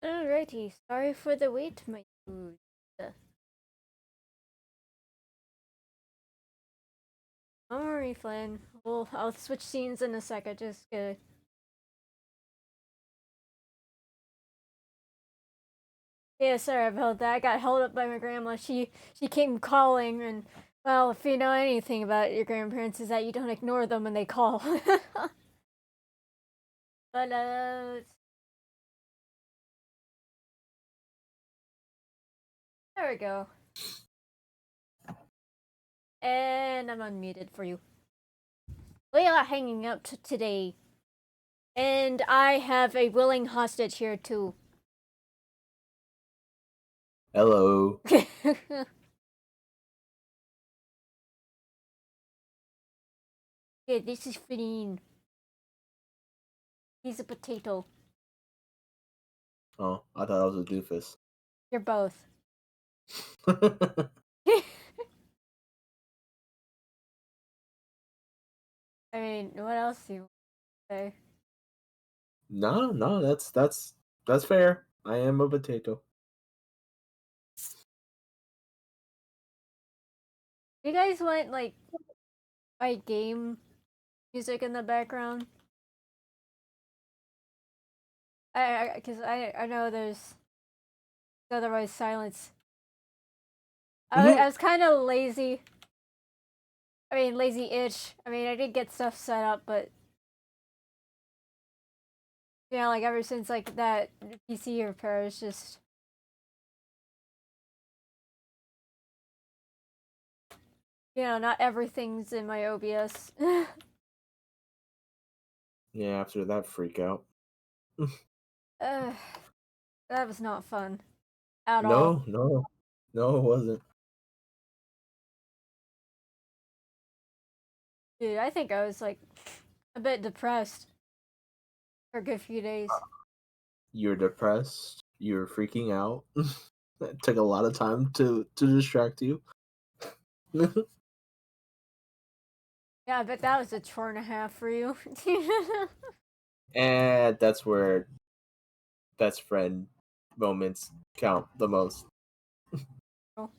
Alrighty, sorry for the wait, my dude. Don't worry, Flynn. I'll switch scenes in a second. Just gonna. Yeah, sorry about that. I got held up by my grandma. She came calling, and well, if you know anything about your grandparents, is that you don't ignore them when they call. But there we go. And I'm unmuted for you. We are hanging out today, and I have a willing hostage here too. Hello. Yeah, this is Flynn. He's a potato. Oh, I thought I was a doofus. You're both. I mean, what else do you say? No, that's fair. I am a potato. You guys want like my game music in the background? Because I know there's otherwise silence. I was kind of lazy. I mean, lazy-ish. I mean, I did get stuff set up, but you know, like ever since like that PC repair, it's just not everything's in my OBS. Yeah, after that freak out. That was not fun at all. No, it wasn't. Dude, I think I was like a bit depressed for a good few days. You're depressed. You're freaking out. It took a lot of time to distract you. Yeah, I bet that was a chore and a half for you. And that's where best friend moments count the most. Oh.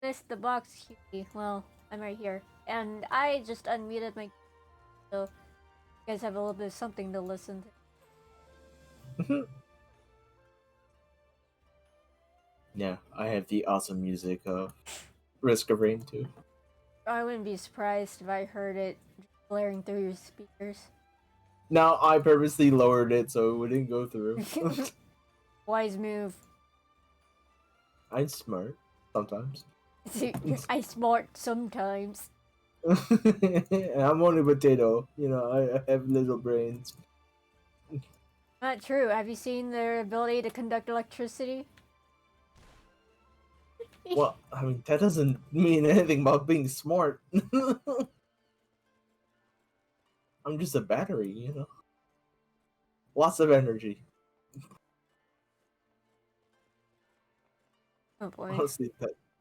Missed the box key. Well, I'm right here. And I just unmuted my so you guys have a little bit of something to listen to. Yeah, I have the awesome music of Risk of Rain too. I wouldn't be surprised if I heard it blaring through your speakers. Now I purposely lowered it so it wouldn't go through. Wise move. I'm smart sometimes. I smart sometimes. I'm only a potato. I have little brains. Not true. Have you seen their ability to conduct electricity? Well, I mean, that doesn't mean anything about being smart. I'm just a battery. Lots of energy. Oh boy. Honestly,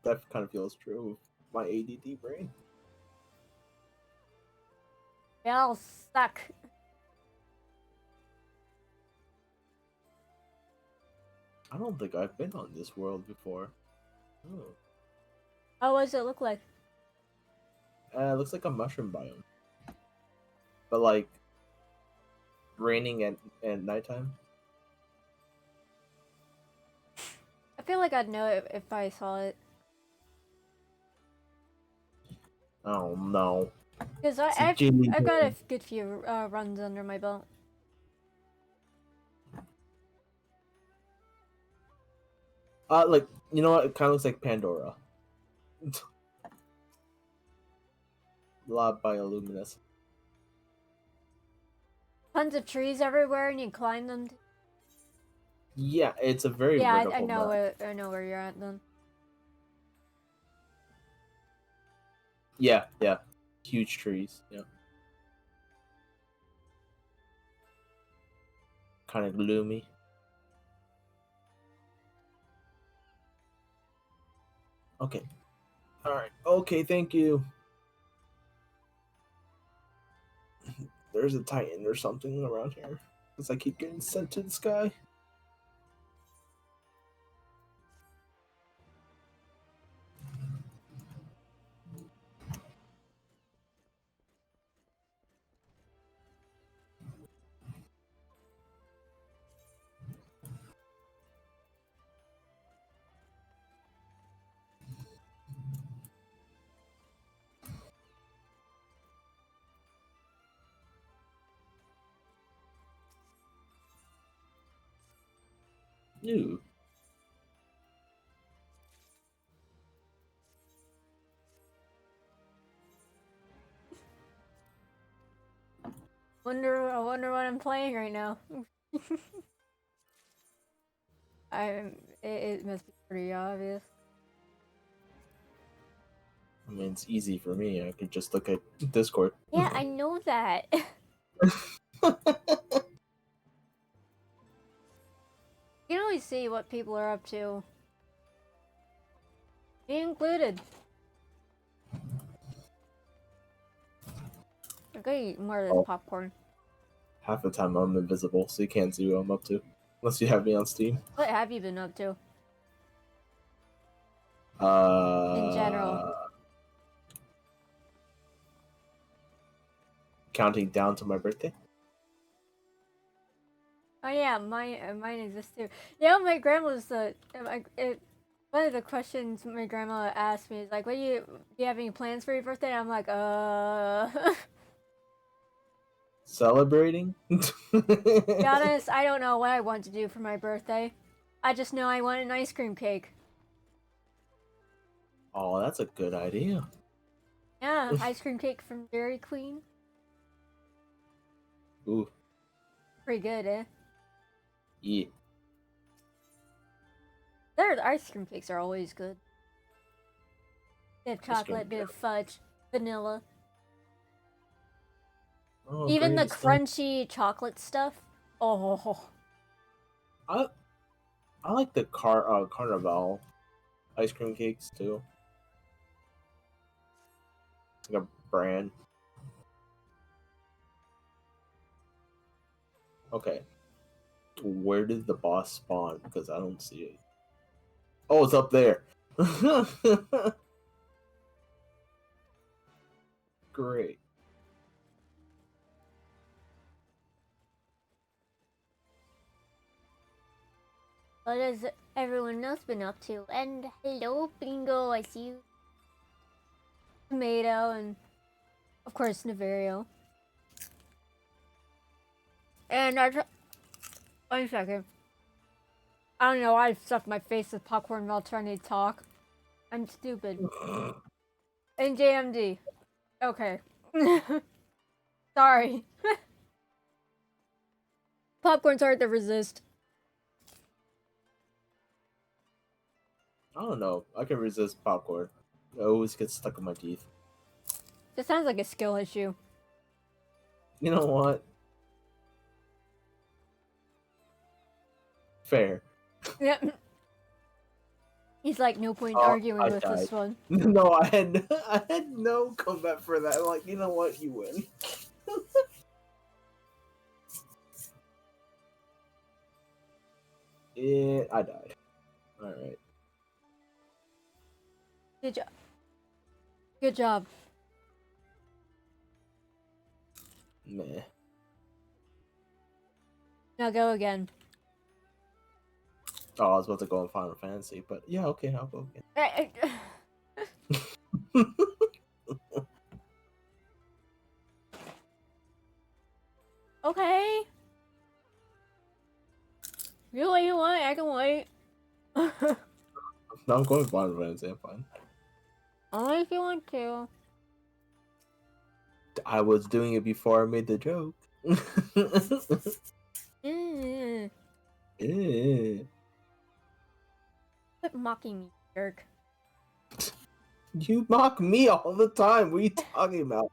that kind of feels true with my ADD brain. They all suck. I don't think I've been on this world before. Oh. What does it look like? It looks like a mushroom biome. But like raining at nighttime. I feel like I'd know it if I saw it. Oh no. Because I've got a good few runs under my belt. Like, you know what? It kind of looks like Pandora. A lot of bioluminescence. Tons of trees everywhere, and you climb them. Yeah, it's a very vertical I know map. I know where you're at then. Yeah. Huge trees. Yeah. Kind of gloomy. Okay. All right. Okay, thank you. there's a Titan or something around here. Because I keep getting sent to the sky. Ew. I wonder what I'm playing right now. It must be pretty obvious. I mean, it's easy for me. I could just look at Discord. Yeah, I know that. You can always see what people are up to. Me included. I'm gonna eat more of this popcorn. Half the time I'm invisible, so you can't see what I'm up to. Unless you have me on Steam. What have you been up to? In general. Counting down to my birthday. Oh yeah, mine exists too. Yeah, my grandma's one of the questions my grandma asked me is like, "What do you have any plans for your birthday?" And I'm like, Celebrating? To be honest, I don't know what I want to do for my birthday. I just know I want an ice cream cake. Oh, that's a good idea. Yeah, ice cream cake from Dairy Queen. Ooh. Pretty good, eh? Yeah. Their ice cream cakes are always good. Bit of chocolate, bit of fudge, vanilla. Oh, even the stuff. crunchy chocolate stuff. Oh. I like the Carnival ice cream cakes too. Like a brand. Okay. Where did the boss spawn? Because I don't see it. Oh, it's up there. Great. What has everyone else been up to? And hello, Bingo, I see you. Tomato, and of course, Naverio. And wait a second. I don't know why I stuffed my face with popcorn while trying to talk. I'm stupid. And JMD. Okay. Sorry. Popcorn's hard to resist. I don't know. I can resist popcorn. It always gets stuck in my teeth. This sounds like a skill issue. You know what? Fair. Yep. He's like, no point arguing with died. this one. No, I had no comeback for that. I'm like, you know what? You win. Yeah, I died. Alright. Good job. Good job. Meh. Now go again. Oh, I was about to go on Final Fantasy, but yeah, okay, I'll go again. Okay. You what you want, I can wait. No, I'm going Final Fantasy, I'm fine. Only if you want to. I was doing it before I made the joke. Quit mocking me, jerk. You mock me all the time. What are you talking about?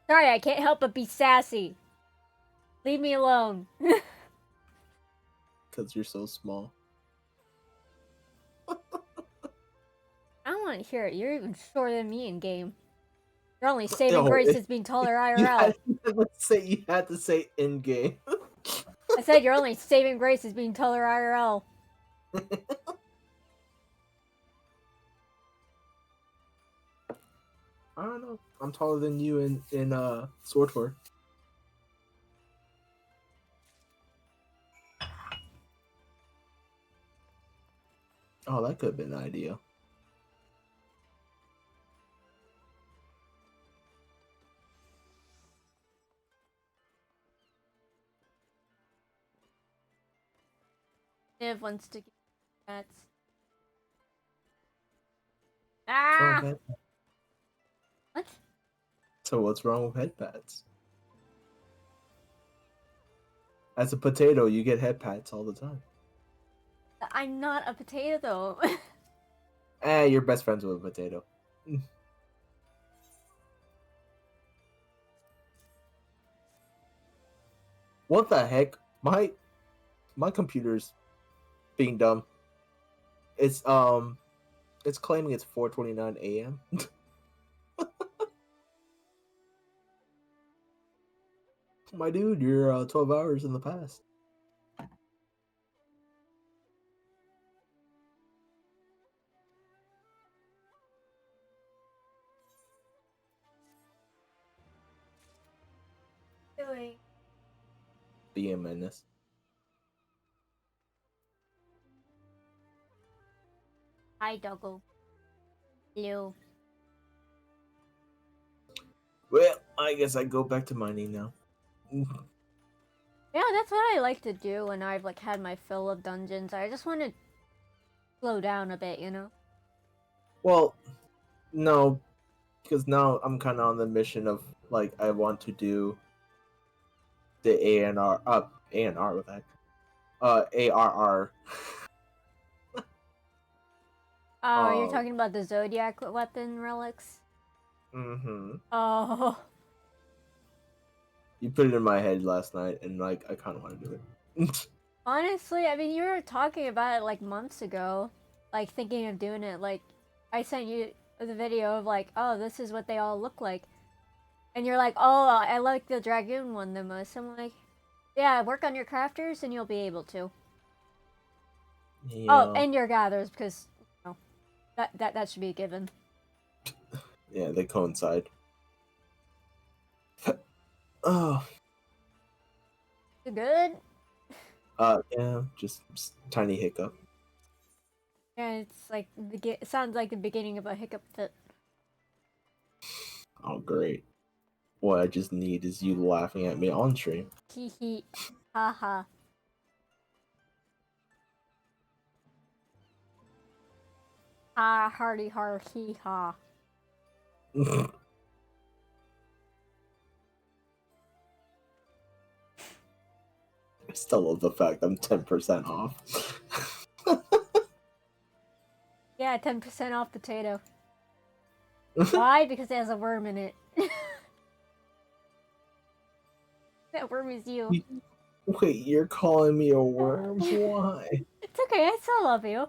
Sorry, I can't help but be sassy. Leave me alone. Because you're so small. I don't want to hear it. You're even shorter than me in game. Your only saving No, grace is being taller You IRL. you had to say in game. I said your only saving grace is being taller IRL. I don't know. I'm taller than you in Sword Tour. Oh, that could have been an idea. Niv wants to get pets. What's wrong Ah! with head- What? So what's wrong with head pats? As a potato, you get head pats all the time. I'm not a potato though. You're best friends with a potato. What the heck? My computer's being dumb. It's claiming it's 4:29 a.m. My dude, you're 12 hours in the past. Doing. Be a menace. Hi, doggo. Hello. Well, I guess I go back to mining now. Yeah, that's what I like to do when I've like had my fill of dungeons. I just want to slow down a bit, you know? Well, no, because now I'm kind of on the mission of like I want to do the ANR ANR with that ARR. Oh, you're talking about the Zodiac weapon relics? Mm-hmm. Oh. You put it in my head last night, and like I kind of want to do it. Honestly, I mean, you were talking about it like months ago, like thinking of doing it. Like, I sent you the video of like, oh, this is what they all look like, and you're like, oh, I like the dragoon one the most. I'm like, yeah, work on your crafters, and you'll be able to. Yeah. Oh, and your gatherers, because you know, that should be a given. Yeah, they coincide. Oh. You good? Yeah, just tiny hiccup. Yeah, it's like it sounds like the beginning of a hiccup fit. Oh, great. What I just need is you laughing at me on stream. Hee hee, ha ha. Ha hardy har hee ha. I still love the fact I'm 10% off. Yeah, 10% off potato. Why? Because it has a worm in it. That worm is you. Wait, you're calling me a worm? Why? It's okay, I still love you.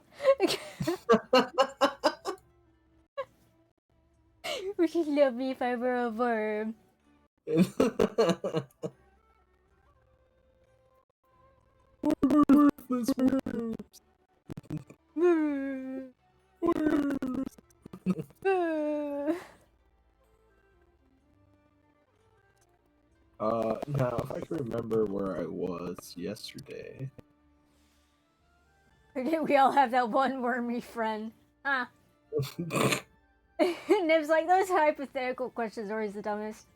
Would you love me if I were a worm? Now if I can remember where I was yesterday. We all have that one wormy friend. Huh? Nib's like, those hypothetical questions are always the dumbest.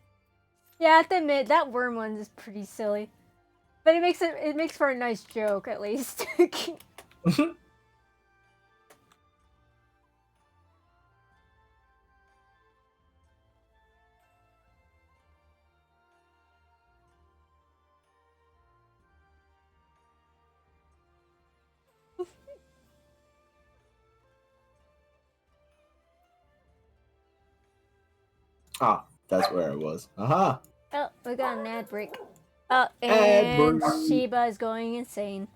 Yeah, I have to admit, that worm one is pretty silly. But it makes for a nice joke, at least. Ah, that's where I was. Aha! Oh, we got an ad break. Oh, Ad and break. Sheba is going insane.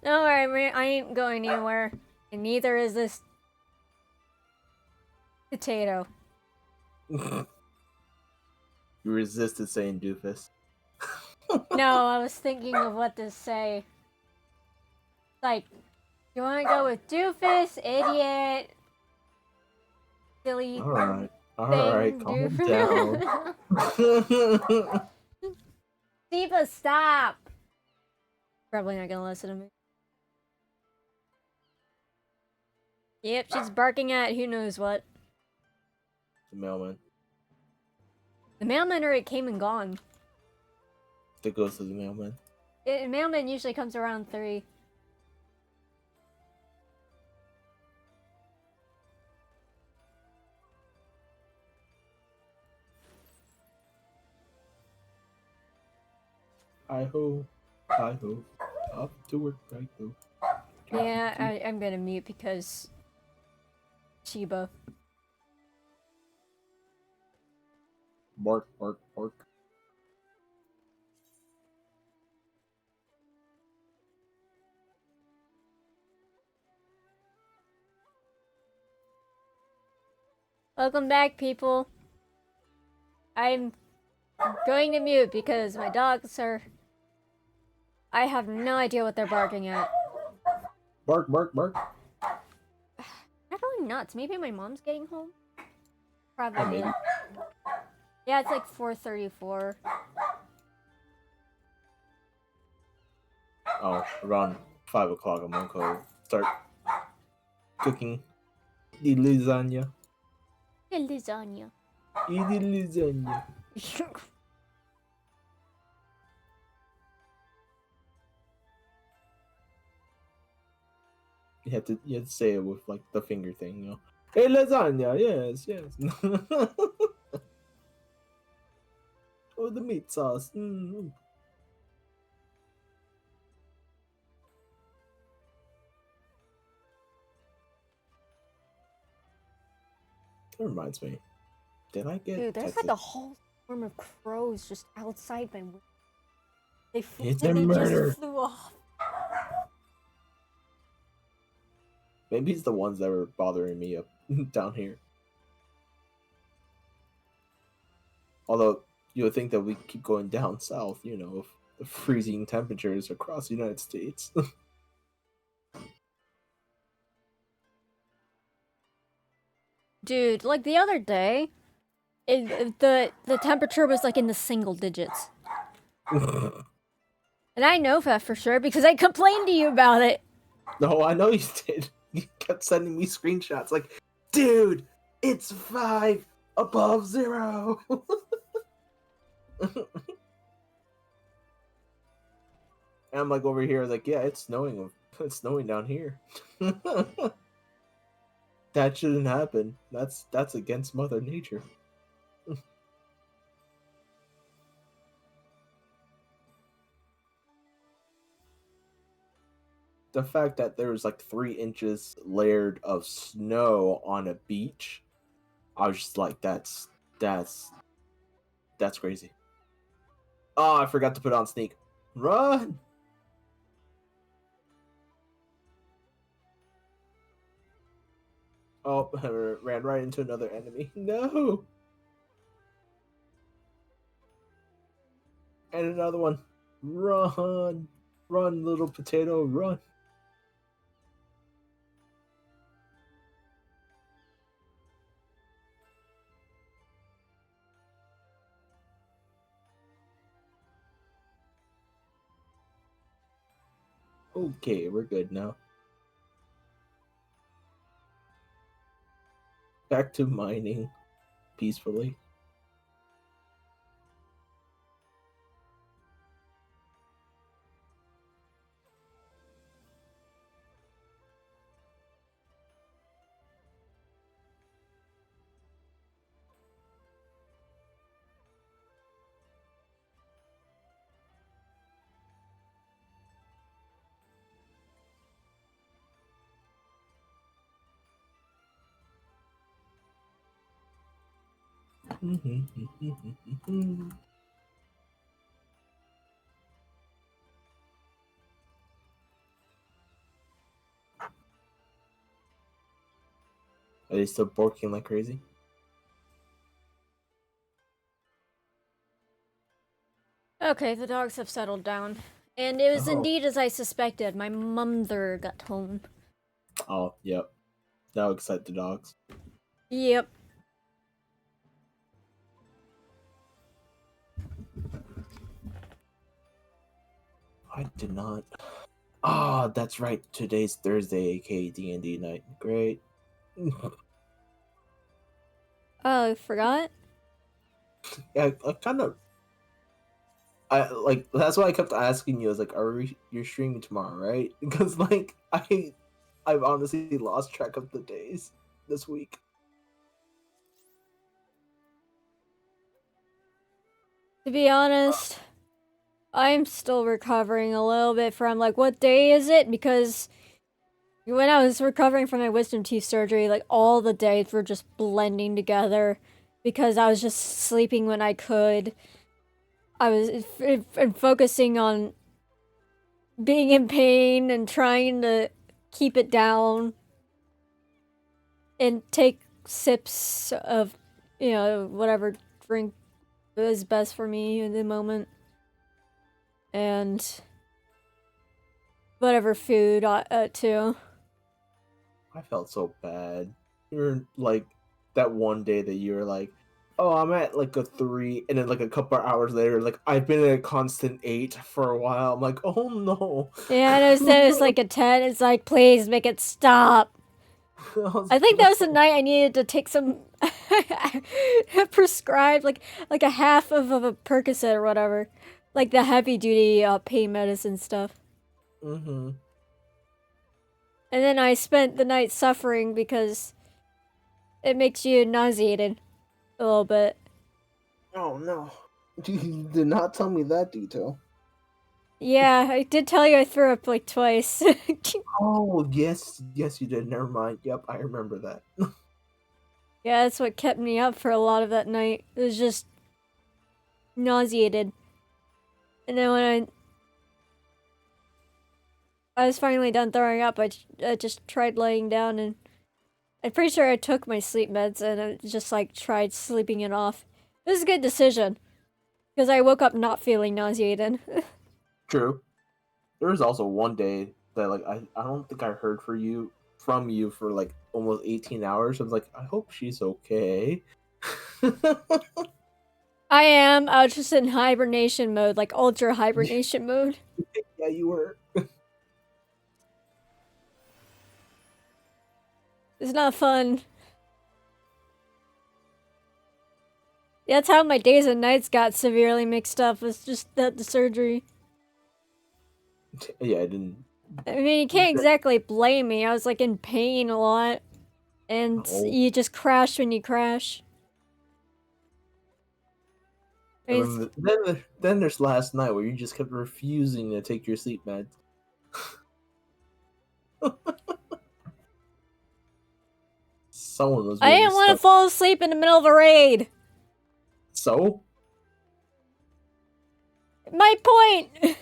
Don't worry, I ain't going anywhere. And neither is this potato. You resisted saying doofus. No, I was thinking of what to say. Like, you want to go with doofus, idiot, silly Alright, thing, calm doofus. down. Diva, stop! Probably not gonna listen to me. Yep, she's barking at who knows what. The mailman. The mailman already came and gone. The ghost of the mailman. The mailman usually comes around 3. Hi ho, up to work, right ho. Yeah, I'm gonna mute because Chiba. Bark, bark, bark. Welcome back, people. I'm going to mute because my dogs are... I have no idea what they're barking at. Bark, bark, bark. They're going nuts. Maybe my mom's getting home? Yeah, Probably. maybe. Yeah, it's like 4:34. Oh, around 5 o'clock, I'm gonna go start cooking the lasagna. Lasagna. Eat the lasagna. You have to say it with like the finger thing, you know. Hey, lasagna, yes, yes. Oh, the meat sauce. Mm. That reminds me. Did I get Dude, there's texted? like a whole swarm of crows just outside my window. It's a They murder. just flew off. Maybe it's the ones that were bothering me up down here. Although you would think that we keep going down south, you know, of the freezing temperatures across the United States. Dude, like the other day, the temperature was like in the single digits. And I know that for sure because I complained to you about it. No, I know you did. You kept sending me screenshots like, dude, it's 5 above 0. And I'm like over here, like, yeah, it's snowing. It's snowing down here. That shouldn't happen. That's against Mother Nature. The fact that there was like 3 inches layered of snow on a beach, I was just like, that's crazy. Oh, I forgot to put on sneak. Run! Oh, I ran right into another enemy. No! And another one. Run! Run, little potato, run! Okay, we're good now. Back to mining peacefully. Are they still barking like crazy? Okay, the dogs have settled down. And it was Oh. indeed as I suspected. My mother got home. Oh, yep. That'll excite the dogs. Yep. I did not. Ah, that's right. Today's Thursday, aka D&D night. Great. Oh, I forgot? Yeah, I kind of. I like that's why I kept asking you. I was like, you're streaming tomorrow, right? Because like I've honestly lost track of the days this week. To be honest, I'm still recovering a little bit from, like, what day is it? Because when I was recovering from my wisdom teeth surgery, like, all the days were just blending together because I was just sleeping when I could. I was focusing on being in pain and trying to keep it down and take sips of, whatever drink is best for me in the moment. And whatever food, too. I felt so bad. You're like that one day that you were like, oh, I'm at like a 3, and then like a couple hours later, like I've been at a constant 8 for a while. I'm like, oh no. Yeah, and it was like a 10. It's like, please make it stop. I think that was the night I needed to take some prescribed, like a half of a Percocet or whatever. Like the heavy duty pain medicine stuff. Mm-hmm. And then I spent the night suffering because it makes you nauseated a little bit. Oh no. You did not tell me that detail. Yeah, I did tell you I threw up like twice. Oh yes, yes you did. Never mind. Yep, I remember that. Yeah, that's what kept me up for a lot of that night. It was just nauseated. And then when I was finally done throwing up, I just tried laying down, and I'm pretty sure I took my sleep meds and I just like tried sleeping it off. It was a good decision because I woke up not feeling nauseated. True. There was also one day that like I don't think I heard from you for like almost 18 hours. I was like, I hope she's okay. I am. I was just in hibernation mode, like ultra hibernation mode. Yeah, you were. It's not fun. Yeah, that's how my days and nights got severely mixed up. Was just that the surgery. Yeah, I didn't. I mean, you can't exactly blame me. I was like in pain a lot, and you just crash when you crash. I mean, Then there's last night where you just kept refusing to take your sleep meds. Someone was. I Really didn't want to stuck. fall asleep in the middle of a raid. So. My point.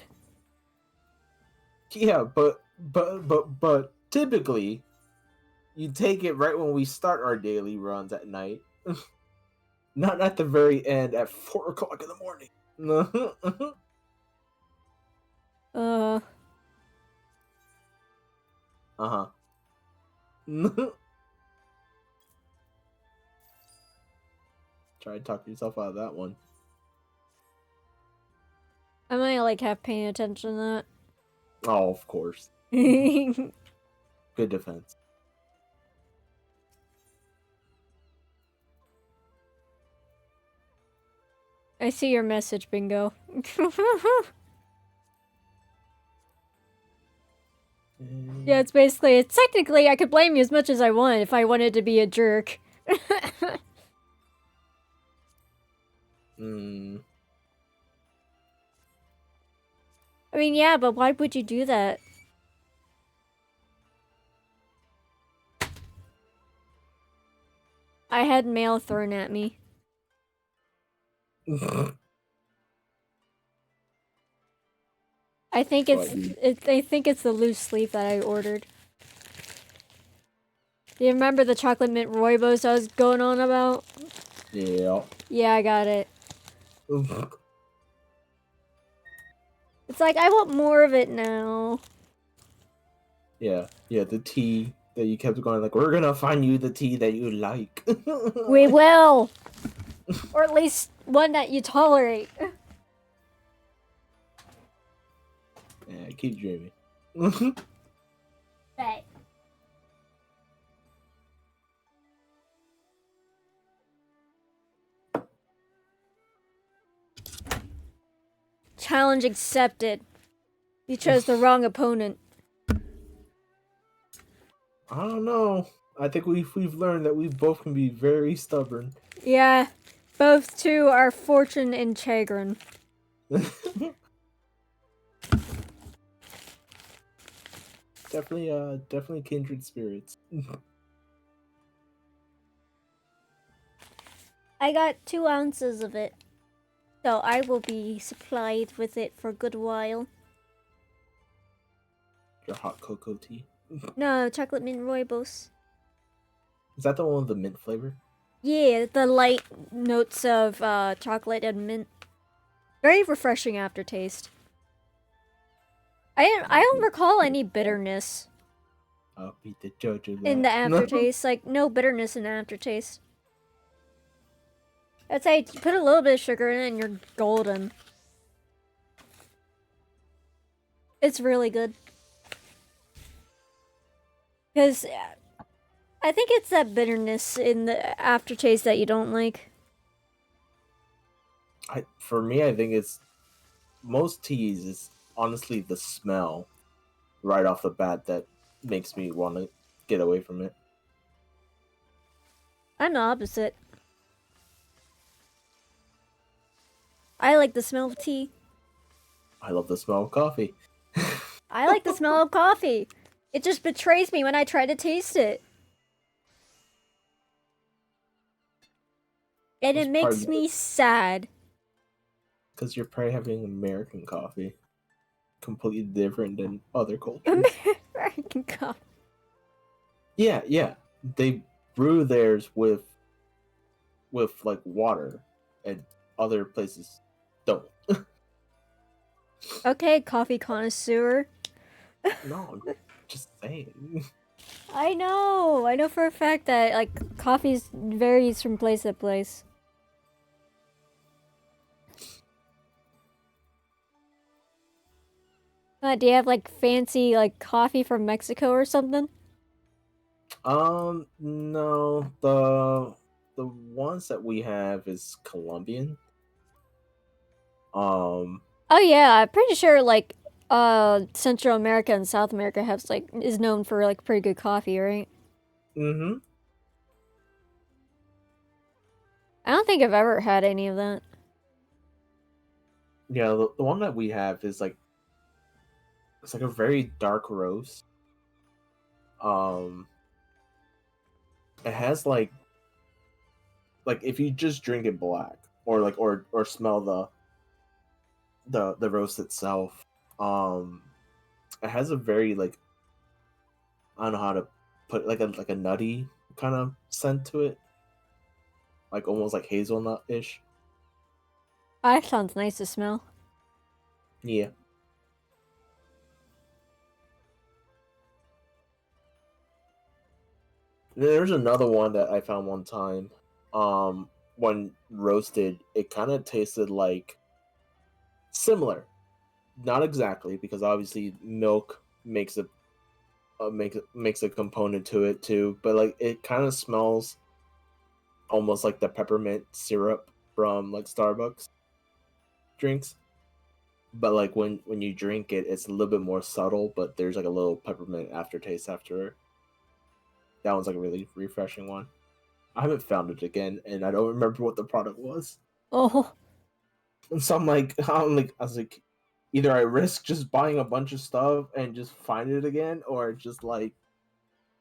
Yeah, but typically, you take it right when we start our daily runs at night, not at the very end at 4 o'clock in the morning. Uh-huh. Try to talk yourself out of that one. I might like have paying attention to that. Oh, of course. Good defense. I see your message, Bingo. Yeah, it's basically, it's technically, I could blame you as much as I want if I wanted to be a jerk. Hmm. I mean, yeah, but why would you do that? I had mail thrown at me. I think it's the loose leaf that I ordered. Do you remember the chocolate mint rooibos I was going on about? Yeah. Yeah, I got it. It's like, I want more of it now. Yeah, the tea that you kept going like, we're gonna find you the tea that you like. We will! Or at least one that you tolerate. Yeah, keep dreaming. Right. Challenge accepted. You chose the wrong opponent. I don't know. I think we've learned that we both can be very stubborn. Yeah, both two are fortune and chagrin. Definitely kindred spirits. I got 2 ounces of it, so I will be supplied with it for a good while. Your hot cocoa tea. No, chocolate mint rooibos. Is that the one with the mint flavor? Yeah, the light notes of chocolate and mint. Very refreshing aftertaste. I don't recall any bitterness I'll beat the judge of that. in the aftertaste. Like, no bitterness in the aftertaste. I'd say put a little bit of sugar in it and you're golden. It's really good. Because I think it's that bitterness in the aftertaste that you don't like. For me, I think it's most teas is honestly the smell right off the bat that makes me want to get away from it. I'm the opposite. I like the smell of tea. I love the smell of coffee. I like the smell of coffee. It just betrays me when I try to taste it. And it makes me sad. Because you're probably having American coffee. Completely different than other cultures. American coffee. Yeah. They brew theirs with like water, and other places don't. Okay, coffee connoisseur. No, I'm just saying. I know for a fact that like coffee varies from place to place. Do you have like fancy like coffee from Mexico or something? No. The ones that we have is Colombian. Oh yeah, I'm pretty sure like Central America and South America has like is known for like pretty good coffee, right? Mm-hmm. I don't think I've ever had any of that. Yeah, the one that we have is like it's like a very dark roast. Um, it has like if you just drink it black or like or smell the roast itself, it has a very like I don't know how to put like a nutty kind of scent to it, like almost like hazelnut ish. That sounds nice to smell. Yeah. There's another one that I found one time. When roasted, it kind of tasted like similar, not exactly, because obviously milk makes makes a component to it too. But like it kind of smells almost like the peppermint syrup from like Starbucks drinks. But like when you drink it, it's a little bit more subtle. But there's like a little peppermint aftertaste after. That one's like a really refreshing one. I haven't found it again, and I don't remember what the product was. Oh, And so I was like, either I risk just buying a bunch of stuff and just find it again, or just like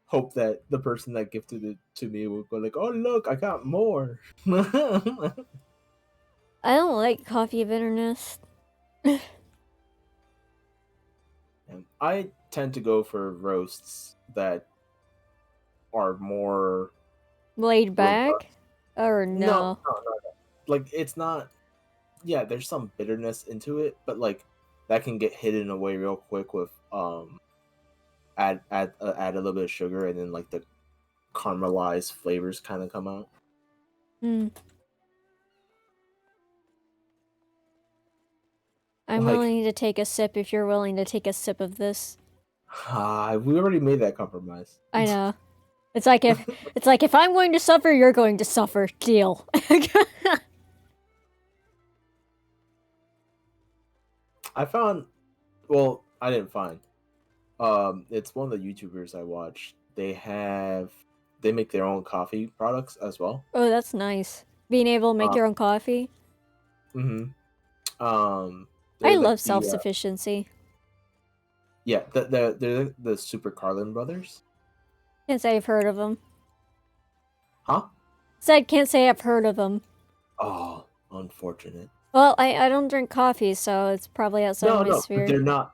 hope that the person that gifted it to me will go like, oh look, I got more. I don't like coffee bitterness. And I tend to go for roasts that are more Laid back? robust. Or No, no? like it's not. Yeah, there's some bitterness into it, but like that can get hidden away real quick with add a little bit of sugar, and then like the caramelized flavors kind of come out. I'm willing to take a sip if you're willing to take a sip of this. We already made that compromise. I know. It's like if I'm going to suffer, you're going to suffer. Deal. I found, well, I didn't find. It's one of the YouTubers I watch. They make their own coffee products as well. Oh, that's nice. Being able to make your own coffee. Mm-hmm. I love self-sufficiency. Yeah, they're the Super Carlin brothers. Can't say I've heard of them. Huh? Said can't say I've heard of them. Oh, unfortunate. Well, I don't drink coffee, so it's probably outside of my sphere. They're not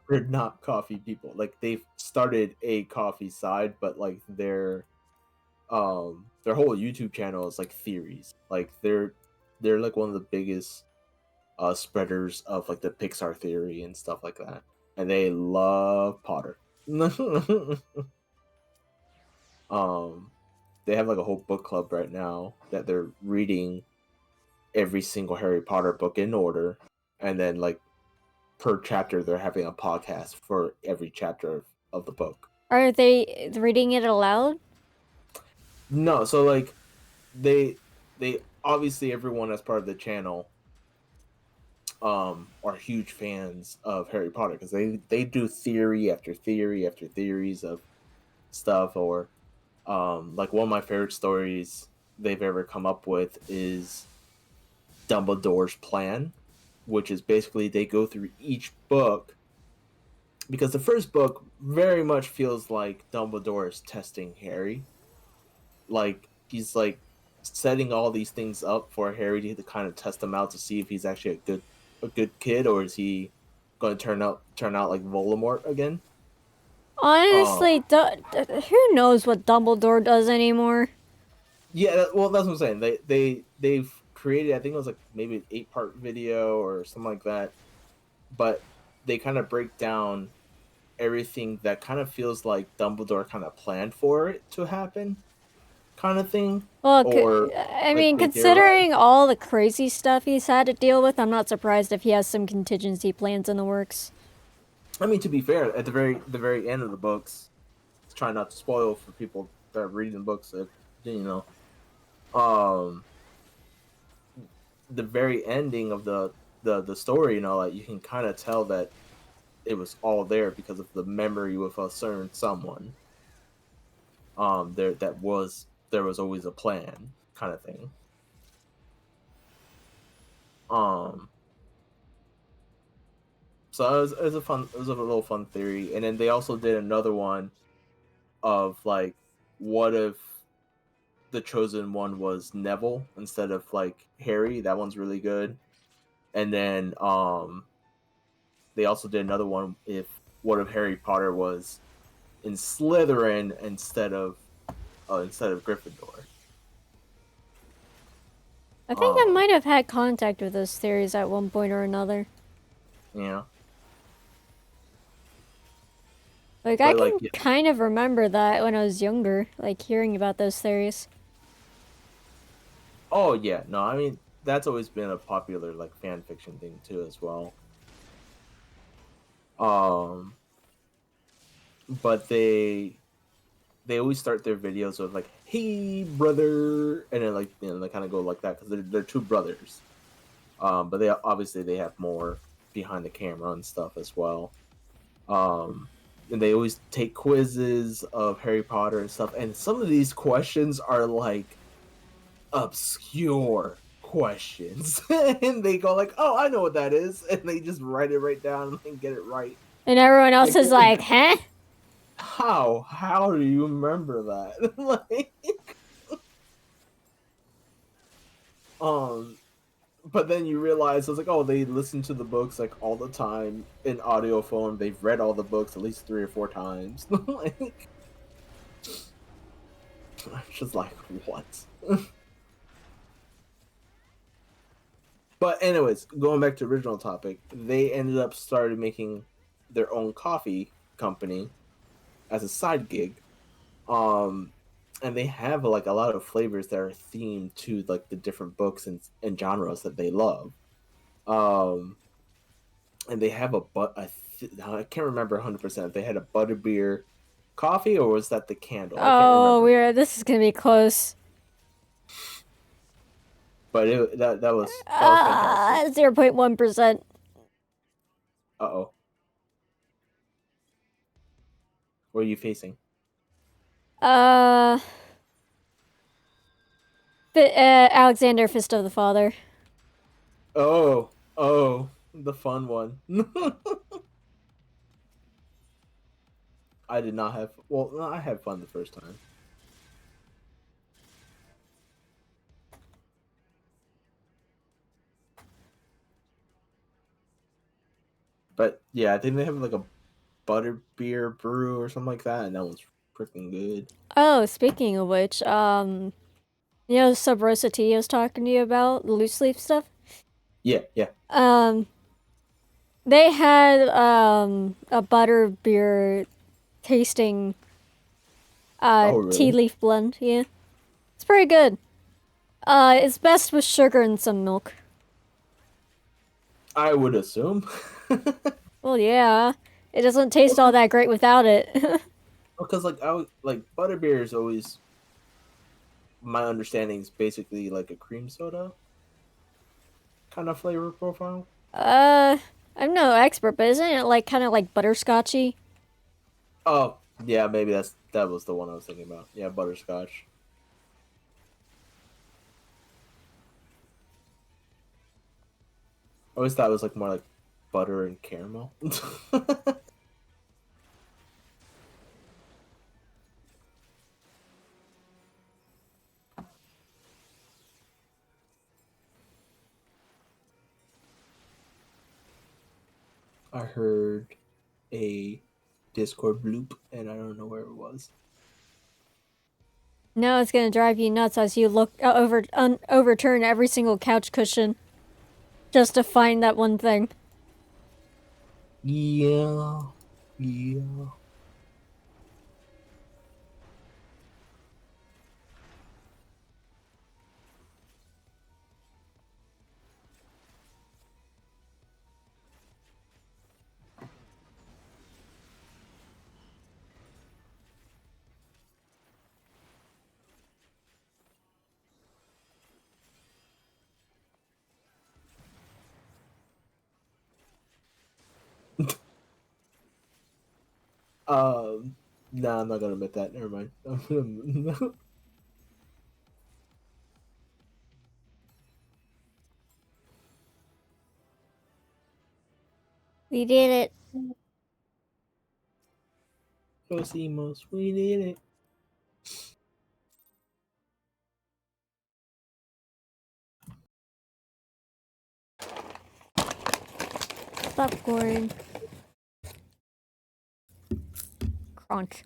coffee people. Like they've started a coffee side, but like their whole YouTube channel is like theories. Like they're like one of the biggest spreaders of like the Pixar theory and stuff like that. And they love Potter. They have like a whole book club right now that they're reading every single Harry Potter book in order, and then like per chapter they're having a podcast for every chapter of the book. Are they reading it aloud? No, so like they obviously, everyone as part of the channel are huge fans of Harry Potter, because they do theory after theory after theories of stuff. Or like one of my favorite stories they've ever come up with is Dumbledore's plan, which is basically they go through each book, because the first book very much feels like Dumbledore is testing Harry. Like he's like setting all these things up for Harry to kind of test him out to see if he's actually a good kid, or is he going to turn out like Voldemort again. Honestly, who knows what Dumbledore does anymore? Yeah, well, that's what I'm saying. They've created, I think it was like maybe an 8-part video or something like that, but they kind of break down everything that kind of feels like Dumbledore kind of planned for it to happen, kind of thing. Well, I mean, considering all the crazy stuff he's had to deal with, I'm not surprised if he has some contingency plans in the works. I mean, to be fair, at the very end of the books, trying not to spoil for people that are reading the books, that, you know, the very ending of the story, you know, like you can kind of tell that it was all there because of the memory with a certain someone. There was always a plan, kind of thing. So it was a little fun theory. And then they also did another one of like, what if the chosen one was Neville instead of like Harry? That one's really good. And then they also did another one, what if Harry Potter was in Slytherin instead of Gryffindor. I think I might have had contact with those theories at one point or another. Yeah. Like, I can kind of remember that when I was younger, like, hearing about those theories. Oh, yeah. No, I mean, that's always been a popular, like, fan fiction thing, too, as well. But they always start their videos with, like, hey, brother, and then, like, you know, they kind of go like that, because they're two brothers. But they have more behind the camera and stuff as well. And they always take quizzes of Harry Potter and stuff. And some of these questions are like obscure questions. And they go like, oh, I know what that is. And they just write it right down and get it right. And everyone else is like, huh? How do you remember that? Like, but then you realize, I was like, oh, they listen to the books like all the time in audio form. They've read all the books at least 3 or 4 times. Like, I'm just like, what? But anyways, going back to original topic, they ended up started making their own coffee company as a side gig. And they have like a lot of flavors that are themed to like the different books and genres that they love. And they have I can't remember 100% if they had a butterbeer coffee or was that the candle? I can't remember. This is gonna be close. But that was fantastic. 0.1%. Uh-oh. What are you facing? Alexander Fist of the Father. Oh, the fun one. I did not have. Well, no, I had fun the first time. But yeah, I think they have like a butterbeer brew or something like that, and that one's freaking good. Oh, speaking of which, you know Sub Rosa Tea I was talking to you about, the loose leaf stuff? Yeah. They had a butter beer tasting Oh, tea really? leaf blend, yeah. It's pretty good. It's best with sugar and some milk. I would assume. Well, yeah. It doesn't taste all that great without it. Because like butterbeer is always my understanding is basically like a cream soda kind of flavor profile. I'm no expert, but isn't it like kind of like butterscotchy? Oh, yeah, maybe that was the one I was thinking about. Yeah, butterscotch. I always thought it was like more like butter and caramel. I heard a Discord bloop, and I don't know where it was. No, it's gonna drive you nuts as you look overturn every single couch cushion just to find that one thing. Yeah. No, I'm not gonna admit that. Never mind. We did it. Josimos, we did it. Popcorn. Crunch.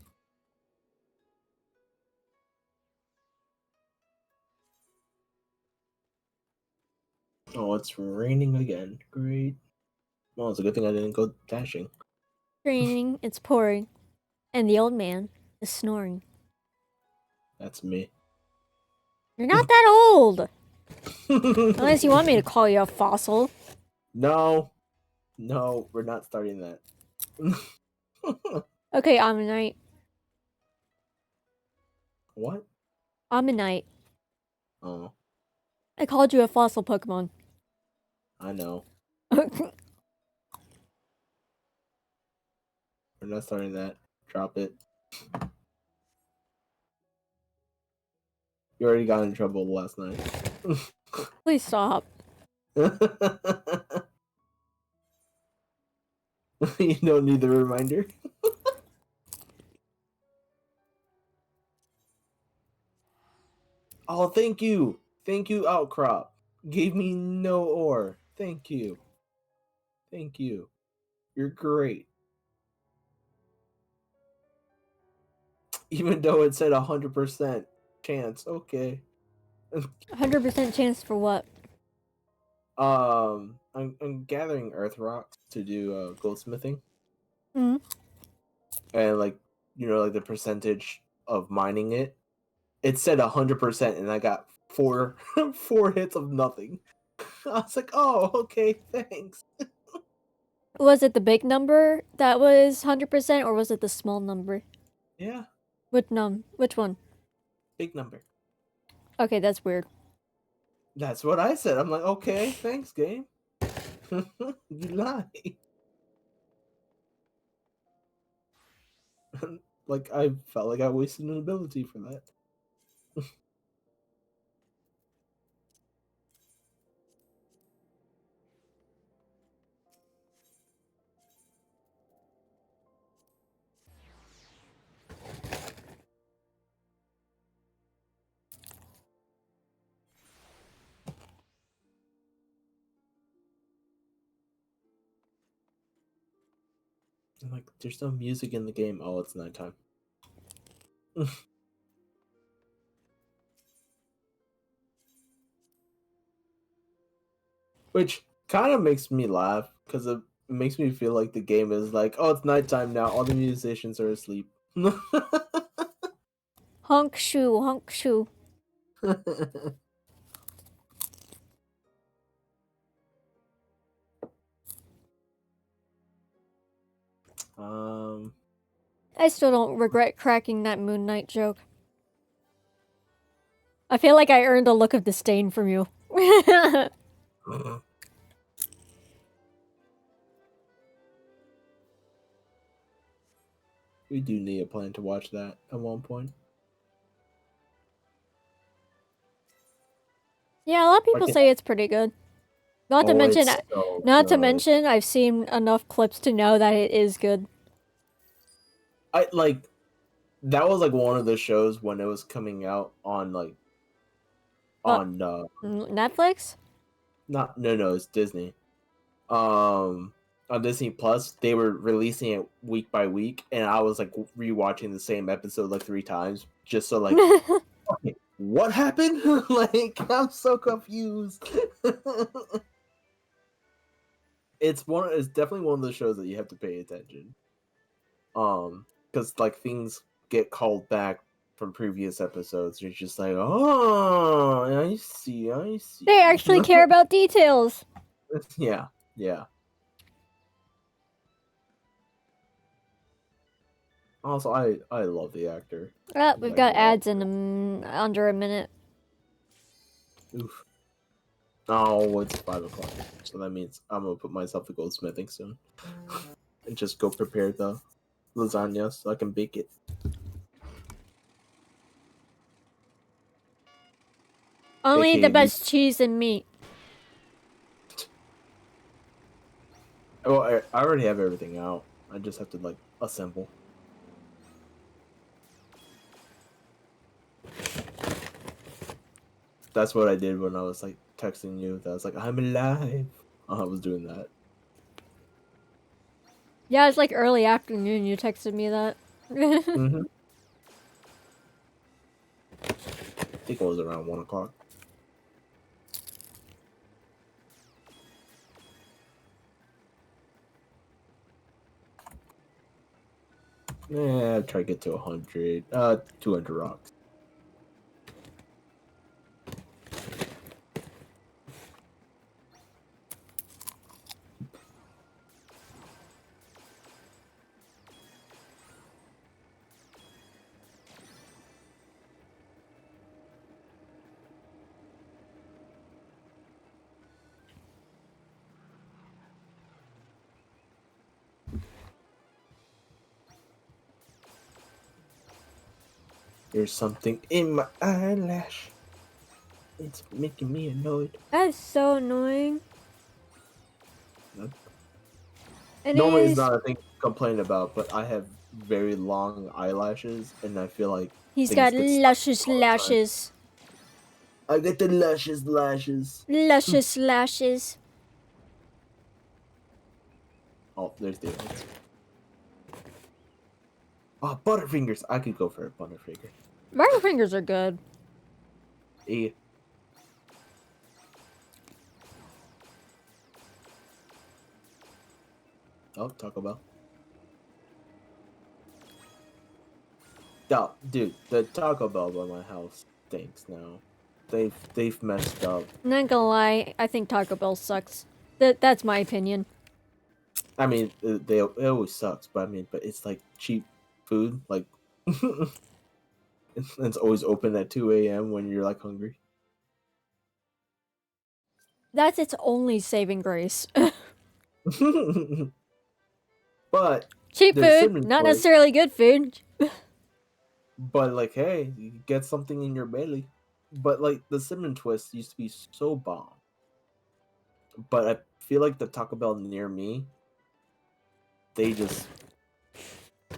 Oh, it's raining again. Great. Well, it's a good thing I didn't go dashing. Raining, it's pouring, and the old man is snoring. That's me. You're not that old! Unless you want me to call you a fossil. No, we're not starting that. Okay, Ammonite. What? Ammonite. Oh, I called you a fossil Pokemon. I know. What We're not starting that. Drop it. You already got in trouble last night. Please stop. You don't need the reminder. Oh, thank you. Thank you, Outcrop. Gave me no ore. Thank you. Thank you. You're great. Even though it said 100% chance. Okay. 100% chance for what? I'm gathering earth rocks to do goldsmithing, Mm. and like like the percentage of mining it. It said 100%, and I got four 4 hits of nothing. I was like, oh, okay, thanks. Was it the big number that was 100%, or was it the small number? Yeah, Which one? big number. Okay, that's weird. That's what I said. I'm like, okay, thanks, game. You lie. Like I felt like I wasted an ability for that. I'm like, there's no music in the game. Oh, it's nighttime. Which kind of makes me laugh because it makes me feel like the game is like, oh, it's nighttime now. All the musicians are asleep. Honk shoe, honk shoe. um, I still don't regret cracking that Moon Knight joke. I feel like I earned a look of disdain from you. we do need a plan to watch that at one point. Yeah, a lot of people say it's pretty good. Not to mention, It's so not to good. mention, I've seen enough clips to know that it is good. I like that was like one of the shows when it was coming out on like on Netflix? no, it's Disney. On Disney Plus, they were releasing it week by week, and I was like rewatching the same episode like 3 times just so like, okay, what happened? Like, I'm so confused. It's definitely one of the shows that you have to pay attention. Because like things get called back from previous episodes. You're just like, oh, I see. They actually care about details. Yeah. Also, I love the actor. We've got ads in under a minute. Oof. Oh, it's 5 o'clock, so that means I'm gonna put myself to goldsmithing soon, and just go prepare the lasagna so I can bake it. Only AKA the best cheese and meat. Well, I already have everything out. I just have to like assemble. That's what I did when I was like texting you. That I was like, I'm alive. I was doing that. Yeah, it's like early afternoon. You texted me that. Mm-hmm. I think it was around 1 o'clock. Yeah, try to get to 100. 200 rocks. There's something in my eyelash. It's making me annoyed. That's so annoying. Normally, it's not a thing to complain about, but I have very long eyelashes, and I feel like He's things got get stuck luscious all the time. lashes. I get the luscious lashes. Luscious lashes. Oh, there's the ones. Oh, Butterfingers. I could go for a Butterfinger. Butterfingers are good. Eh. Oh, Taco Bell. Oh, dude, the Taco Bell by my house stinks now. They've messed up. Not gonna lie, I think Taco Bell sucks. That's my opinion. I mean, it always sucks, but it's like cheap food. Like, it's always open at 2 a.m. when you're like hungry. That's its only saving grace. But cheap food, not twist. necessarily good food. But like, hey, you get something in your belly. But like the cinnamon twist used to be so bomb. But I feel like the Taco Bell near me, they just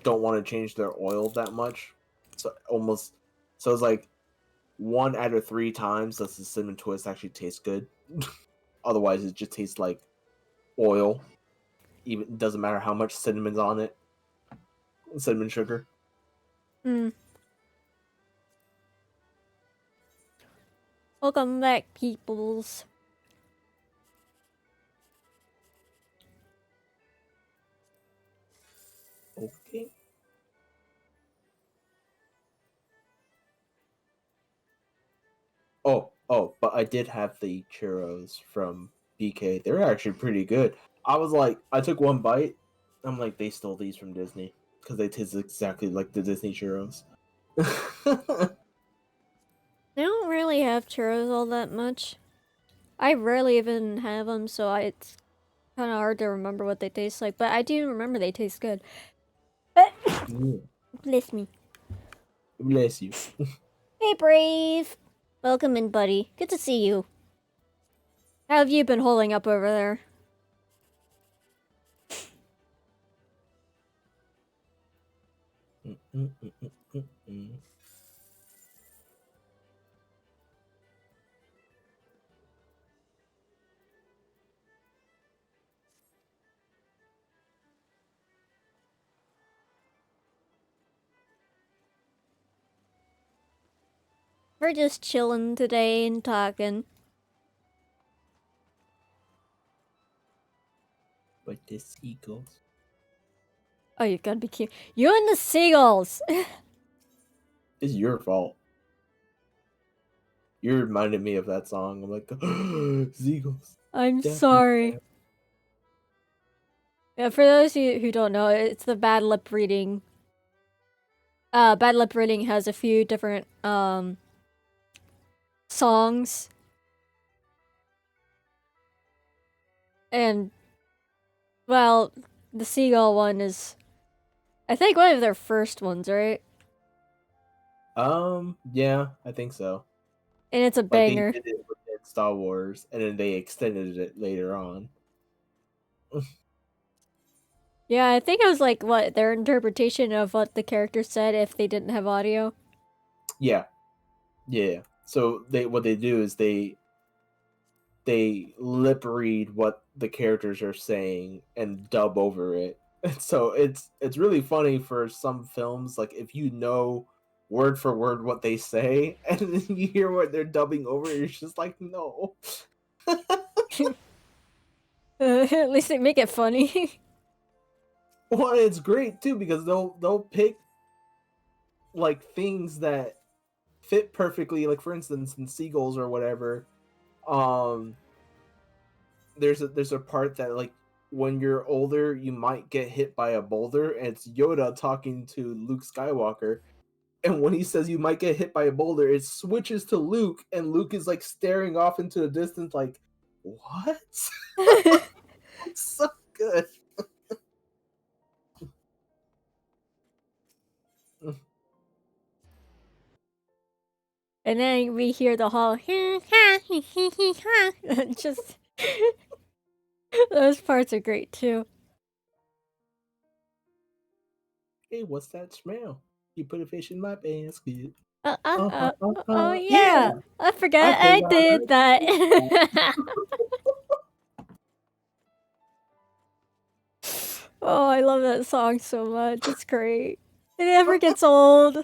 don't want to change their oil that much. So it's like 1 out of 3 times does the cinnamon twist actually taste good. Otherwise, it just tastes like oil. Even it doesn't matter how much cinnamon's on it. Cinnamon sugar. Hmm. Welcome back, peoples. Okay. But I did have the churros from BK. They're actually pretty good. I took one bite. I'm like, they stole these from Disney because they taste exactly like the Disney churros. They don't really have churros all that much. I rarely even have them, so it's kind of hard to remember what they taste like. But I do remember they taste good. Yeah. Bless me. Bless you. Hey, Brave. Welcome in, buddy. Good to see you. How have you been holding up over there? We're just chilling today and talking. But the seagulls. Oh, you gotta be cute. You and the seagulls! It's your fault. You reminded me of that song. I'm like, seagulls. I'm Definitely. sorry. Yeah, for those who don't know, it's the bad lip reading. Bad lip reading has a few different, songs. And, well, the seagull one is, I think, one of their first ones, right? Yeah, I think so. And it's a banger. They did it within Star Wars, and then they extended it later on. Yeah, I think it was like, what, their interpretation of what the character said if they didn't have audio? Yeah. So what they do is they lip read what the characters are saying and dub over it. So it's really funny for some films, like if you know word for word what they say and then you hear what they're dubbing over, you're just like, no. At least they make it funny. Well, it's great too because they'll pick like things that fit perfectly. Like for instance, in Seagulls or whatever, there's a part that like when you're older, you might get hit by a boulder, and it's Yoda talking to Luke Skywalker. And when he says you might get hit by a boulder, it switches to Luke, and Luke is like staring off into the distance, like, what? It's so good. And then we hear the whole just those parts are great too. Hey, what's that smell? You put a fish in my basket. Oh yeah. I forgot I did that. Oh, I love that song so much. It's great. It never gets old.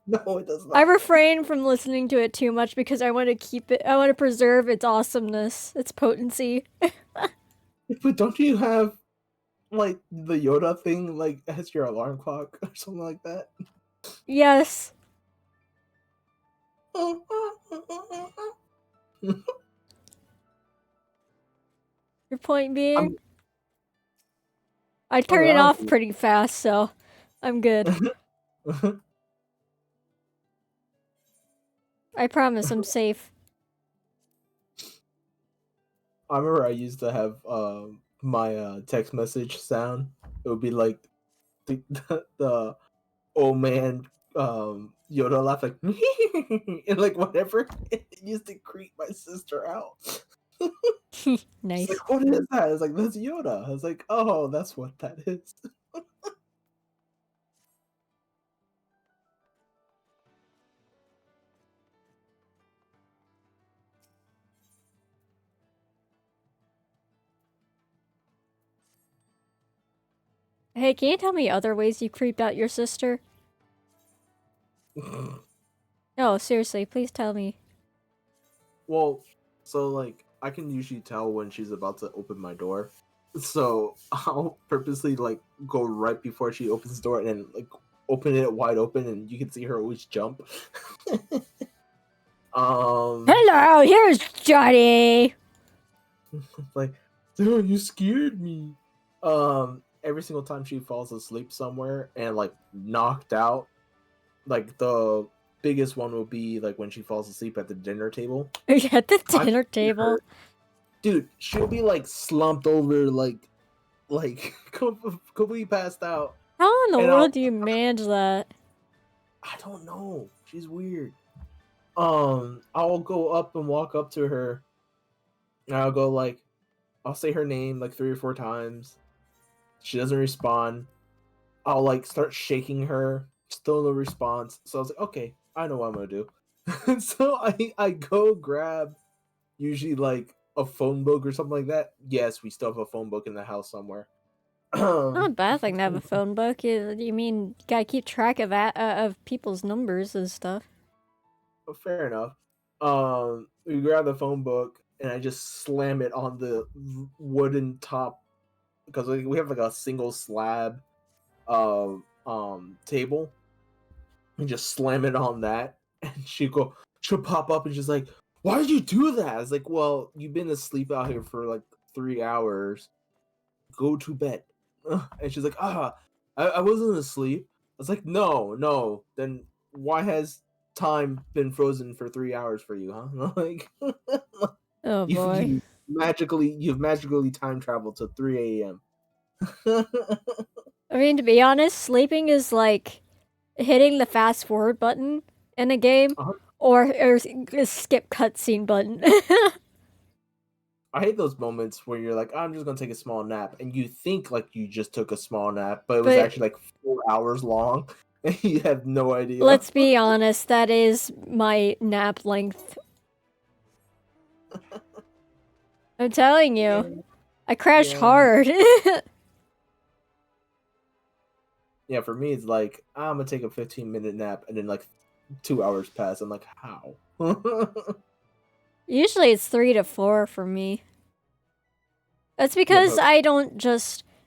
No, it does not. I refrain from listening to it too much because I want to keep it. I want to preserve its awesomeness, its potency. But don't you have like the Yoda thing, like as your alarm clock or something like that? Yes. Your point being? I turned it off pretty fast, so I'm good. I promise I'm safe. I remember I used to have my text message sound. It would be like the old man Yoda laugh like and like whatever. It used to creep my sister out. Nice. She's like, what is that? I was like, that's Yoda. I was like, oh, that's what that is. Hey, can you tell me other ways you creeped out your sister? No, seriously, please tell me. Well, so like I can usually tell when she's about to open my door. So I'll purposely like go right before she opens the door and then like open it wide open and you can see her always jump. Hello, here's Johnny. Like, dude, you scared me. Every single time she falls asleep somewhere and like knocked out, like the biggest one will be like when she falls asleep at the dinner table. At the dinner table? Dude, she'll be like slumped over, like completely passed out. How in the world do you manage that? I don't know. She's weird. I'll go up and walk up to her. And I'll go like, I'll say her name like 3 or 4 times. She doesn't respond. I'll like start shaking her. Still no response. So I was like, okay, I know what I'm gonna do. So I go grab usually like a phone book or something like that. Yes, we still have a phone book in the house somewhere. Not a bad thing to have a phone book. You mean you gotta keep track of people's numbers and stuff. Fair enough. We grab the phone book and I just slam it on the wooden top because we have like a single slab table. And just slam it on that, and she'll pop up and she's like, "Why did you do that?" I was like, "Well, you've been asleep out here for like 3 hours. Go to bed." And she's like, I wasn't asleep. I was like, no. Then why has time been frozen for 3 hours for you, huh? Like, oh boy, you've magically time traveled to 3 a.m. I mean, to be honest, sleeping is like hitting the fast forward button in a game, or a skip cutscene button. I hate those moments where you're like, I'm just gonna take a small nap, and you think like you just took a small nap, but it was actually like 4 hours long, and you have no idea. Let's be honest, that is my nap length. I'm telling you, I crashed hard. Yeah, for me, it's like I'm gonna take a 15-minute nap, and then like 2 hours pass. I'm like, how? Usually it's 3 to 4 for me. That's because I don't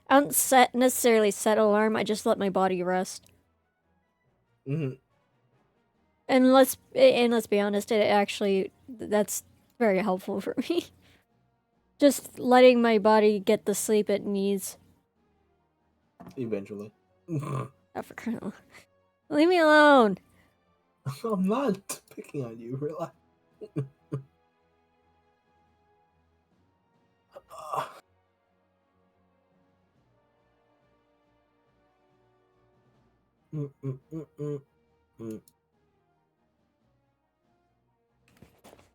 necessarily set alarm. I just let my body rest. Mm-hmm. And let's be honest, that's very helpful for me. Just letting my body get the sleep it needs. Eventually. Leave me alone. I'm not picking on you. Relax.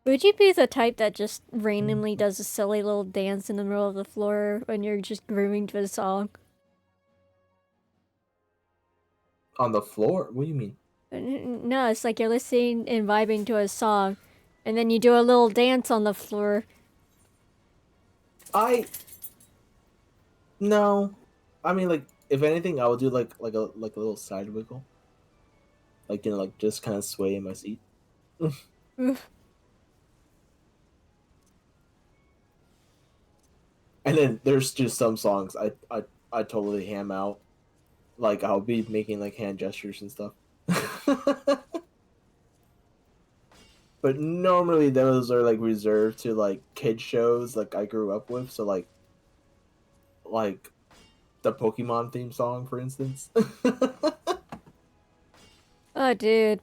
Would you be the type that just randomly does a silly little dance in the middle of the floor when you're just grooving to a song? On the floor? What do you mean? No, it's like you're listening and vibing to a song, and then you do a little dance on the floor. No. I mean, like, if anything, I would do like a little side wiggle. Like, you know, like just kind of sway in my seat. And then there's just some songs I I totally ham out. Like I'll be making like hand gestures and stuff. But normally those are like reserved to like kid shows like I grew up with. So like the Pokemon theme song, for instance. Oh, dude.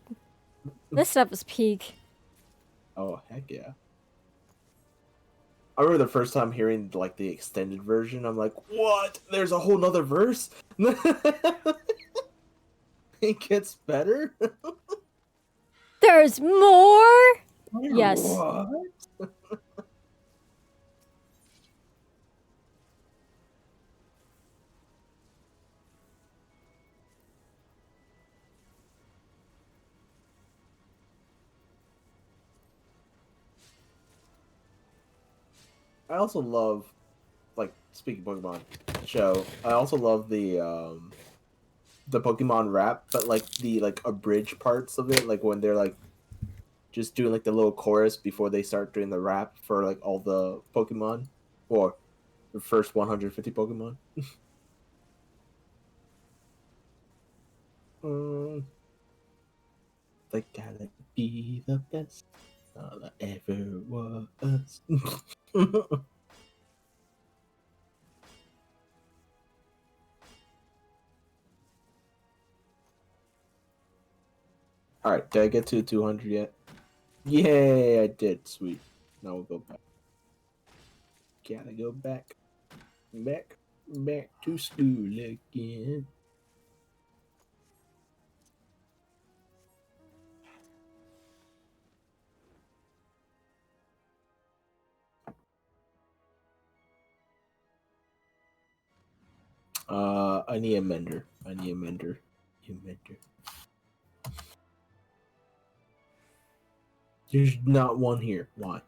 This stuff is peak. Oh, heck yeah. I remember the first time hearing like the extended version, I'm like, what? There's a whole nother verse? It gets better? There's more? Yes. What? I also love, like, speaking Pokemon show, I also love the Pokemon rap, but like the like abridged parts of it, like when they're like just doing like the little chorus before they start doing the rap for like all the Pokemon or the first 150 Pokemon. They gotta be the best all I ever was. Alright, did I get to 200 yet? Yay, I did. Sweet. Now we'll go back. Gotta go back. Back to school again. I need a mender. I need a mender. A mender. There's not one here. Why?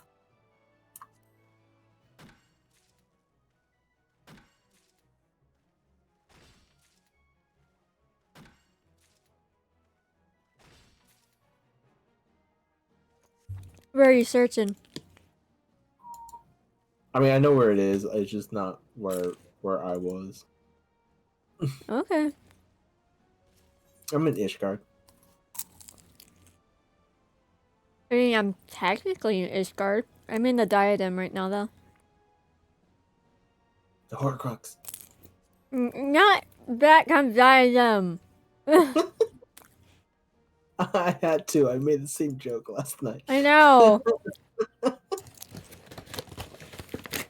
Where are you searching? I mean, I know where it is. It's just not where I was. Okay. I'm in Ishgard. I mean, I'm technically in Ishgard. I'm in the Diadem right now, though. The Horcrux. Not that kind of Diadem. I had to. I made the same joke last night. I know.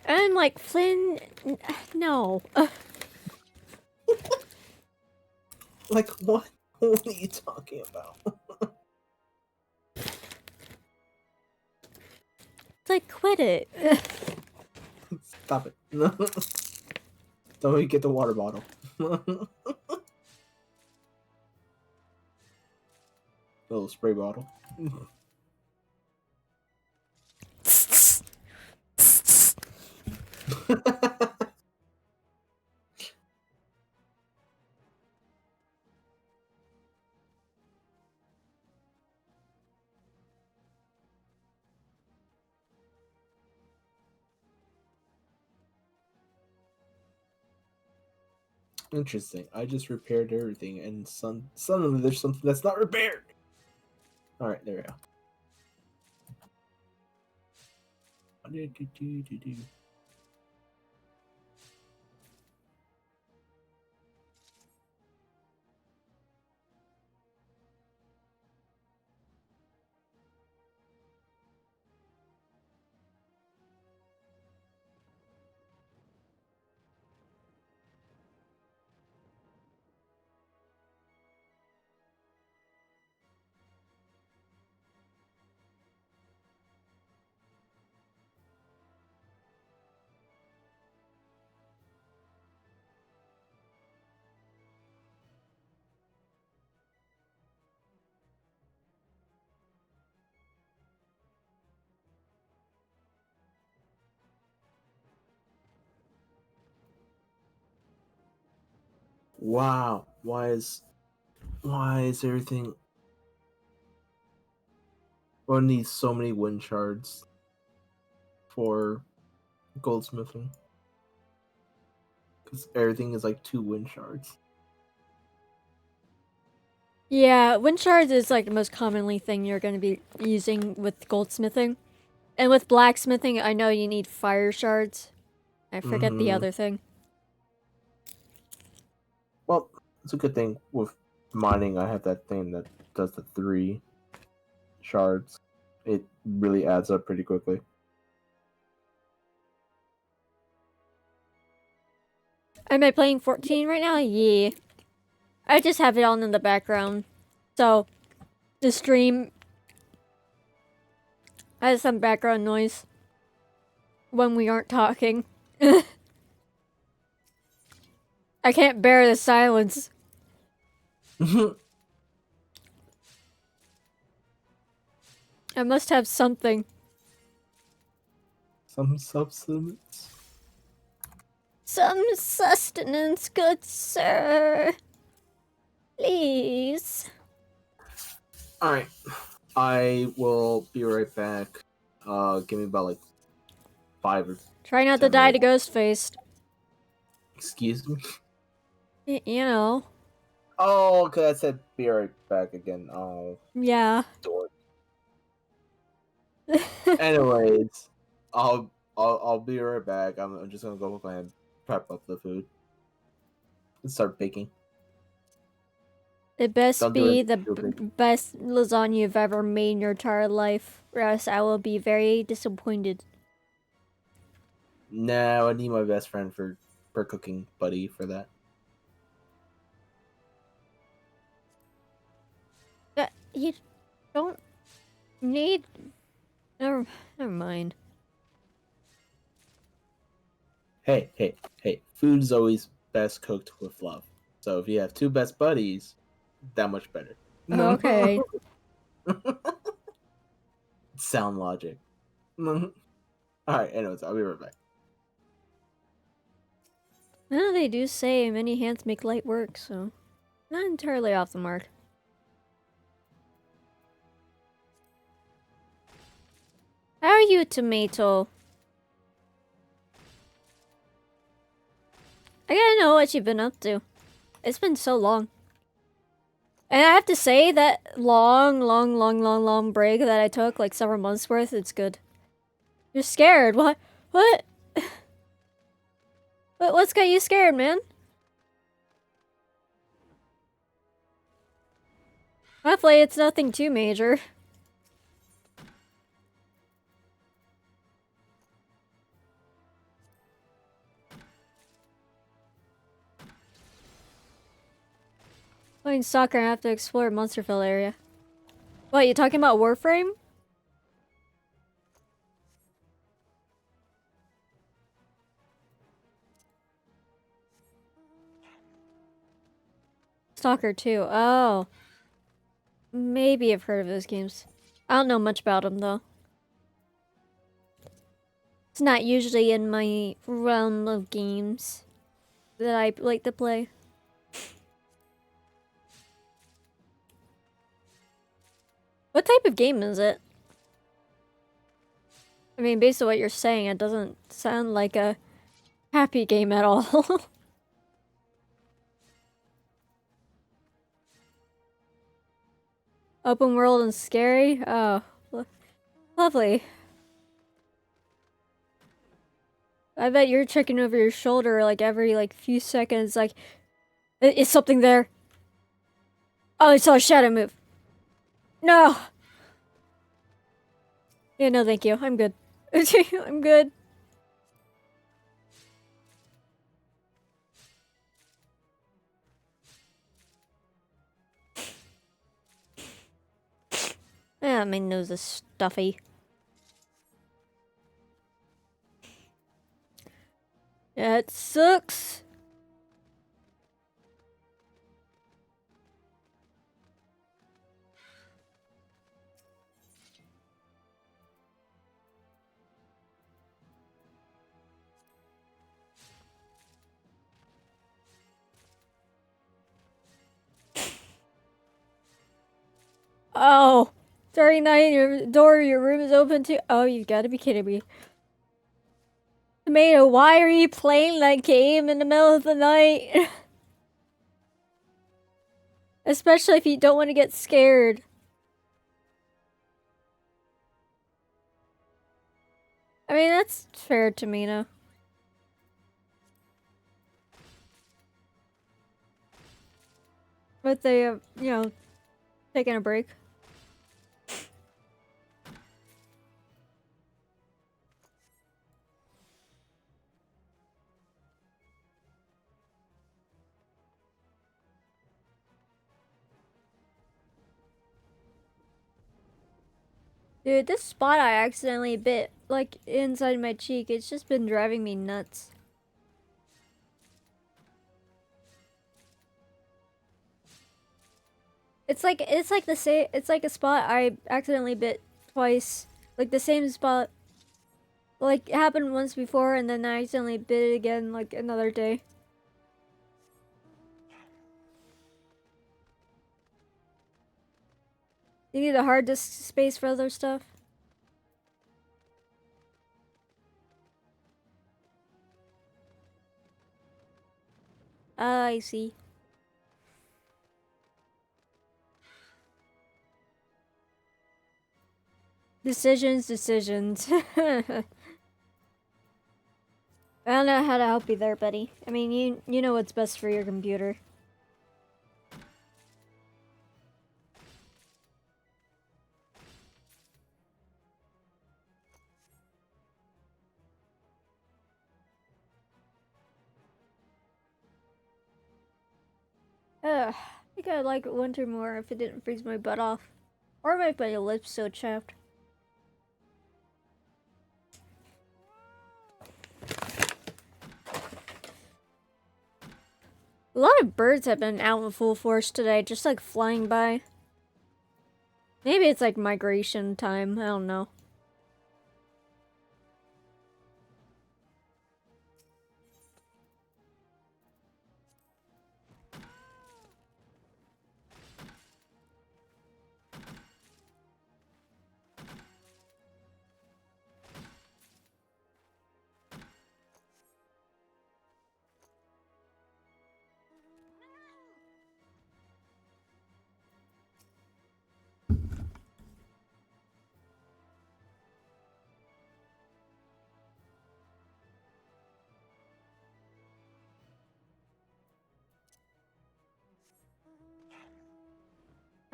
And like Flynn, no. Like what? What are you talking about? It's like quit it. Stop it. Don't you get the water bottle. Little spray bottle. Interesting. I just repaired everything, and suddenly there's something that's not repaired. All right, there we go. Wow. Why is everything? One needs so many wind shards for goldsmithing. because everything is like 2 wind shards. Yeah, wind shards is like the most commonly thing you're going to be using with goldsmithing. And with blacksmithing, I know you need fire shards. I forget the other thing. Well, it's a good thing with mining. I have that thing that does the 3 shards. It really adds up pretty quickly. Am I playing 14 right now? Yeah. I just have it on in the background. So, the stream has some background noise when we aren't talking. I can't bear the silence. I must have something. Some substance. Some sustenance, good sir. Please. Alright. I will be right back. Give me about like 5 or Try not to 10 die to minutes. Ghostface. Excuse me? You know. Oh, okay, I said be right back again. Oh. Yeah. Dork. Anyways, I'll be right back. I'm just gonna go and prep up the food and start baking. It best Don't do be it. the Do it. best lasagna you've ever made in your entire life, or else I will be very disappointed. No, I need my best friend for cooking buddy for that. You don't need. Never mind. Hey. Food's always best cooked with love. So if you have 2 best buddies, that much better. Okay. Sound logic. Alright, anyways, I'll be right back. No, they do say many hands make light work, so not entirely off the mark. How are you, Tomato? I gotta know what you've been up to. It's been so long. And I have to say that long break that I took, like several months worth, it's good. You're scared. What? What's got you scared, man? Hopefully it's nothing too major. Playing soccer and have to explore Monsterville area. What, you talking about Warframe? Stalker 2. Oh. Maybe I've heard of those games. I don't know much about them, though. It's not usually in my realm of games that I like to play. What type of game is it? I mean, based on what you're saying, it doesn't sound like a happy game at all. Open world and scary? Oh, lovely. I bet you're checking over your shoulder like every few seconds, like, is something there? Oh, I saw a shadow move. No! Yeah, no thank you. I'm good. I'm good. Ah, my nose is stuffy. That sucks. Oh, during night, your door, your room is open too. Oh, you gotta be kidding me. Tomato, why are you playing that game in the middle of the night? Especially if you don't want to get scared. I mean, that's fair, Tomato. But they, you know, taking a break. Dude, this spot I accidentally bit, like, inside my cheek, it's just been driving me nuts. It's like the same, it's like a spot I accidentally bit twice. Like, the same spot. Like, it happened once before, and then I accidentally bit it again, like, another day. You need a hard disk space for other stuff? I see. Decisions. I don't know how to help you there, buddy. I mean, you know what's best for your computer. I think I'd like winter more if it didn't freeze my butt off. Or make my lips so chapped. A lot of birds have been out in full force today, just like flying by. Maybe it's like migration time, I don't know.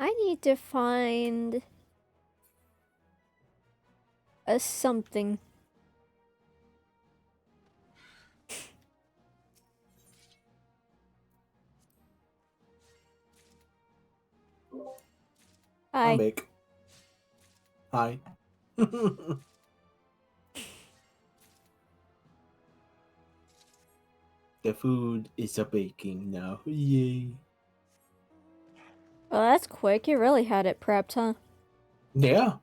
I need to find a something. Hi. I'm big. Hi. The food is a baking now. Yay. Well, that's quick. You really had it prepped, huh? Yeah.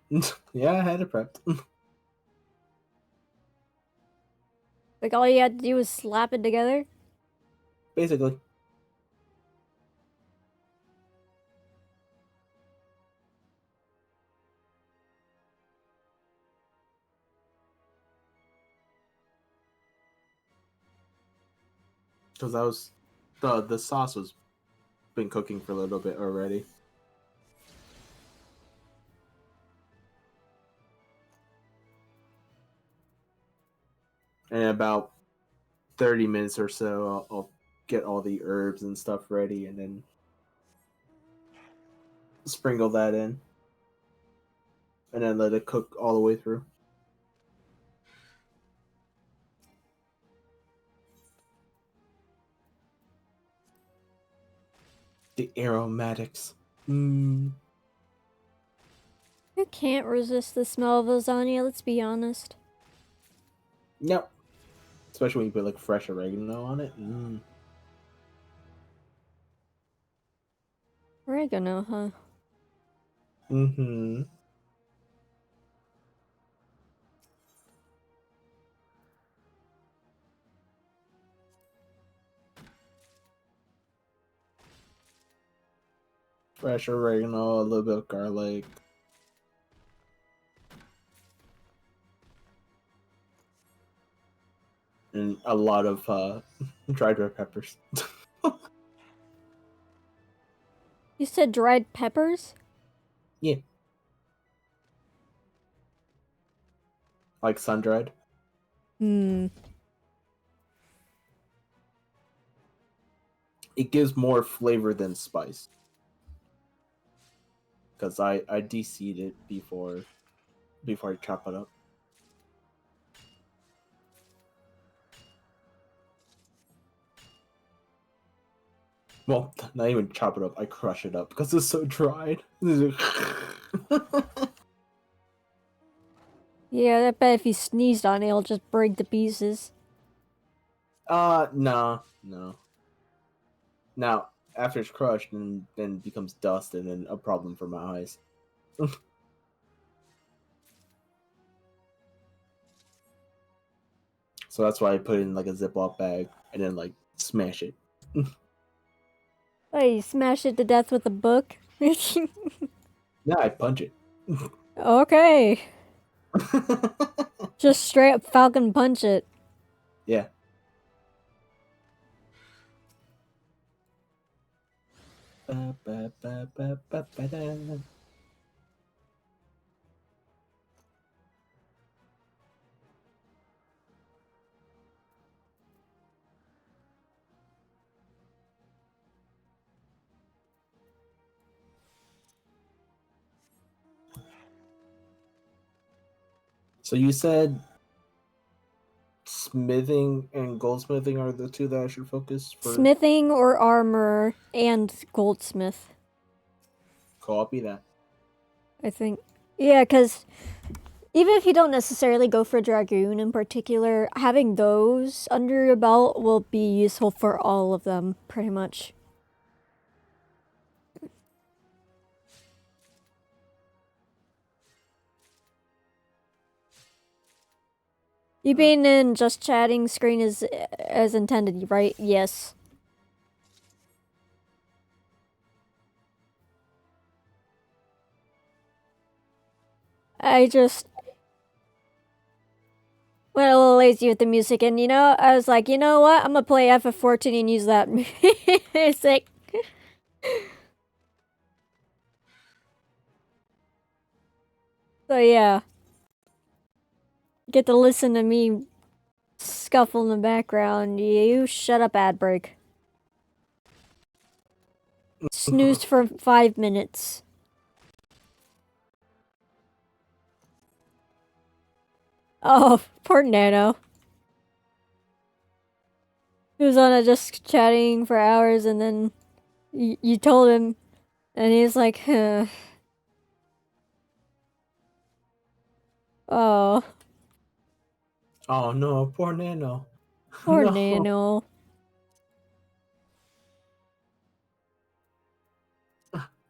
Yeah, I had it prepped. Like, all you had to do was slap it together? Basically. Because I was the sauce was been cooking for a little bit already. And in about 30 minutes or so, I'll get all the herbs and stuff ready and then sprinkle that in. And then let it cook all the way through. The aromatics. Mmm. You can't resist the smell of lasagna, let's be honest. Yep. Especially when you put like fresh oregano on it. Mmm. Oregano, huh? Mm-hmm. Fresh oregano, a little bit of garlic. a lot of dried red peppers. You said dried peppers? Yeah. Like sun-dried. Hmm. It gives more flavor than spice. Because I de-seed it before I chop it up. Well, not even chop it up, I crush it up because it's so dried. Yeah, I bet if you sneezed on it, it'll just break to pieces. No. Now, after it's crushed, then it becomes dust and then a problem for my eyes. So that's why I put it in like a Ziploc bag and then like smash it. Oh, you smash it to death with a book? Now I punch it. Okay. Just straight up Falcon punch it. Yeah. So you said smithing and goldsmithing are the two that I should focus for? Smithing or armor and goldsmith. Copy that. I think. Yeah, because even if you don't necessarily go for Dragoon in particular, having those under your belt will be useful for all of them, pretty much. You being in just chatting screen is as intended, right? Yes. I just went a little lazy with the music, and I was like, you know what? I'm gonna play FF14 and use that music. So yeah, get to listen to me scuffle in the background. You shut up, ad break. Snoozed for 5 minutes. Oh, poor Nano. He was on it just chatting for hours, and then you told him, and he's like, huh. Oh. Oh no, poor Nano. Poor No. Nano.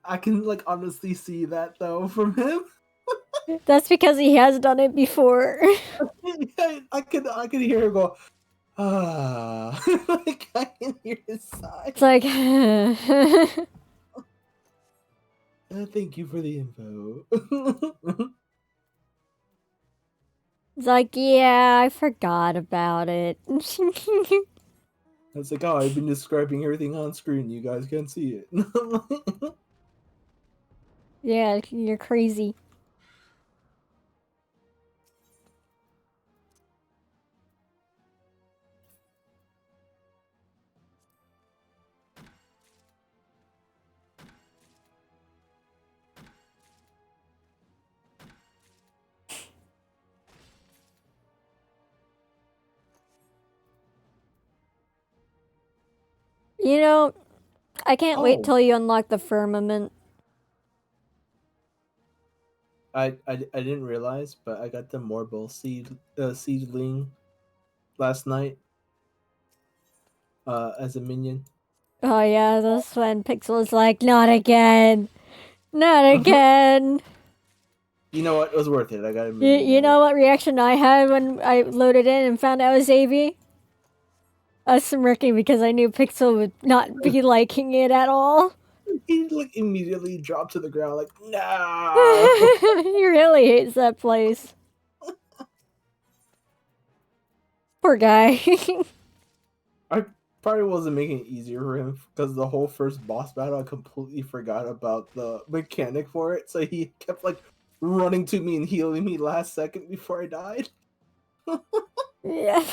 I can like honestly see that though from him. That's because he has done it before. I can hear him go, ah. Like I can hear his sigh. It's like, Thank you for the info. it's like, yeah, I forgot about it. It's like, oh, I've been describing everything on screen. You guys can't see it. Yeah, you're crazy. I can't wait till you unlock the firmament. I didn't realize, but I got the Morbol seedling last night as a minion. Oh yeah, that's when Pixel is like, not again. Not again. You know what? It was worth it. I got a You minion. know what reaction I had when I loaded in and found out it was AV? I was smirking because I knew Pixel would not be liking it at all. He like immediately dropped to the ground like, no. He really hates that place. Poor guy. I probably wasn't making it easier for him because the whole first boss battle I completely forgot about the mechanic for it, so he kept like running to me and healing me last second before I died. Yeah, And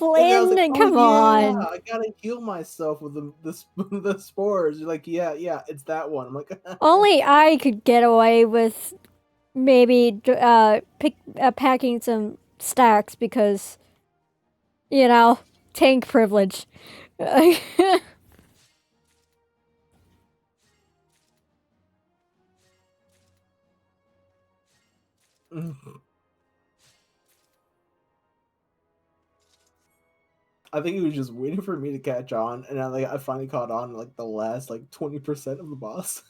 I was Flynn, like, oh come yeah, on. I gotta heal myself with the spores. You're like, yeah, it's that one. I'm like, Only I could get away with maybe packing some stacks because, you know, tank privilege. I think he was just waiting for me to catch on, and I finally caught on like the last like 20% of the boss.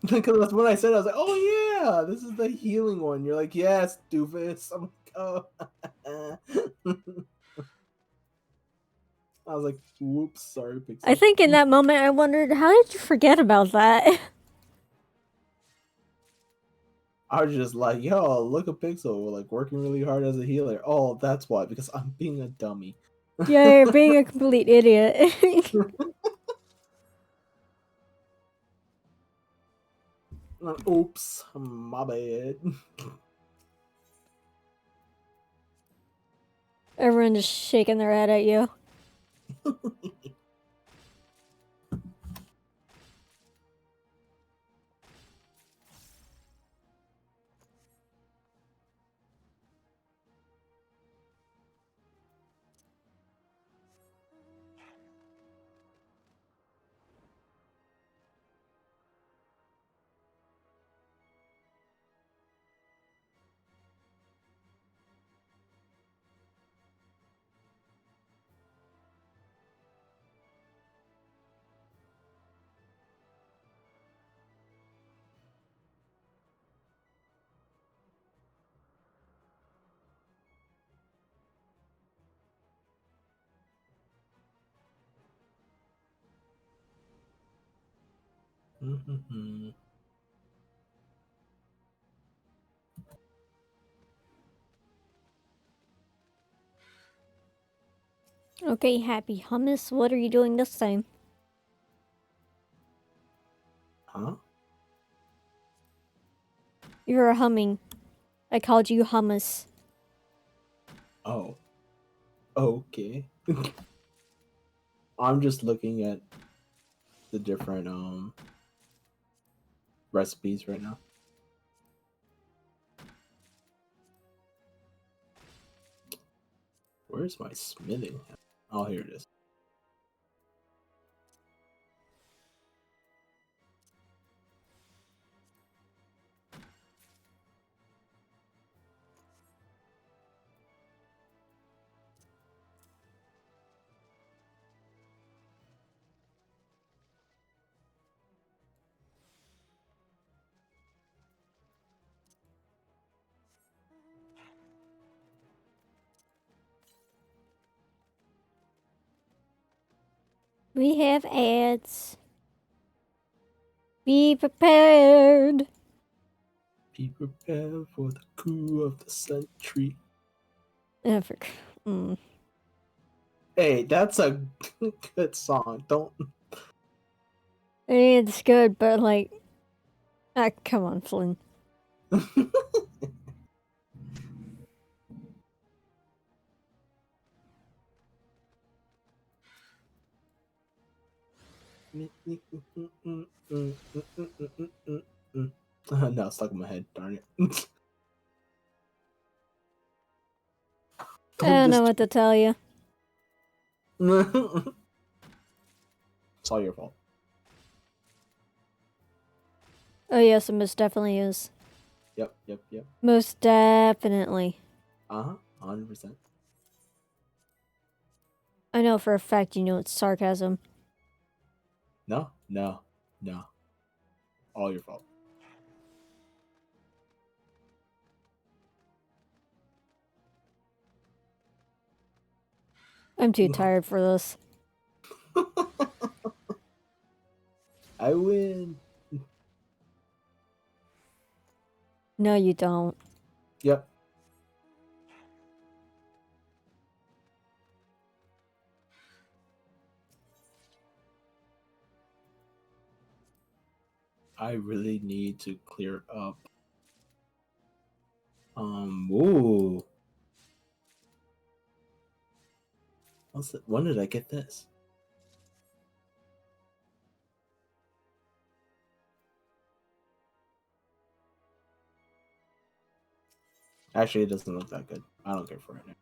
Because that's when I said I was like, oh yeah, this is the healing one. You're like, yes, doofus. I'm like, oh. I was like, whoops, sorry, Pixie. I think in that moment I wondered, how did you forget about that? I was just like, yo, look at Pixel, like working really hard as a healer. Oh, that's why, because I'm being a dummy. Yeah, you're being a complete idiot. Oops, my bad. Everyone just shaking their head at you. Okay, Happy Hummus, what are you doing this time? Huh? You were humming. I called you Hummus. Oh. Okay. I'm just looking at the different recipes right now. Where's my smithing? Oh, here it is. We have ads. Be prepared. Be prepared for the coup of the century. Hey, that's a good song. Don't. It's good, but like, come on, Flynn. No, it's stuck in my head. Darn it. I don't know what to tell you. It's all your fault. Oh yes, it most definitely is. Yep. Most definitely. 100%. I know for a fact you know it's sarcasm. No. All your fault. I'm too tired for this. I win. No, you don't. Yep. I really need to clear up. Ooh. When did I get this? Actually, it doesn't look that good. I don't care for it now.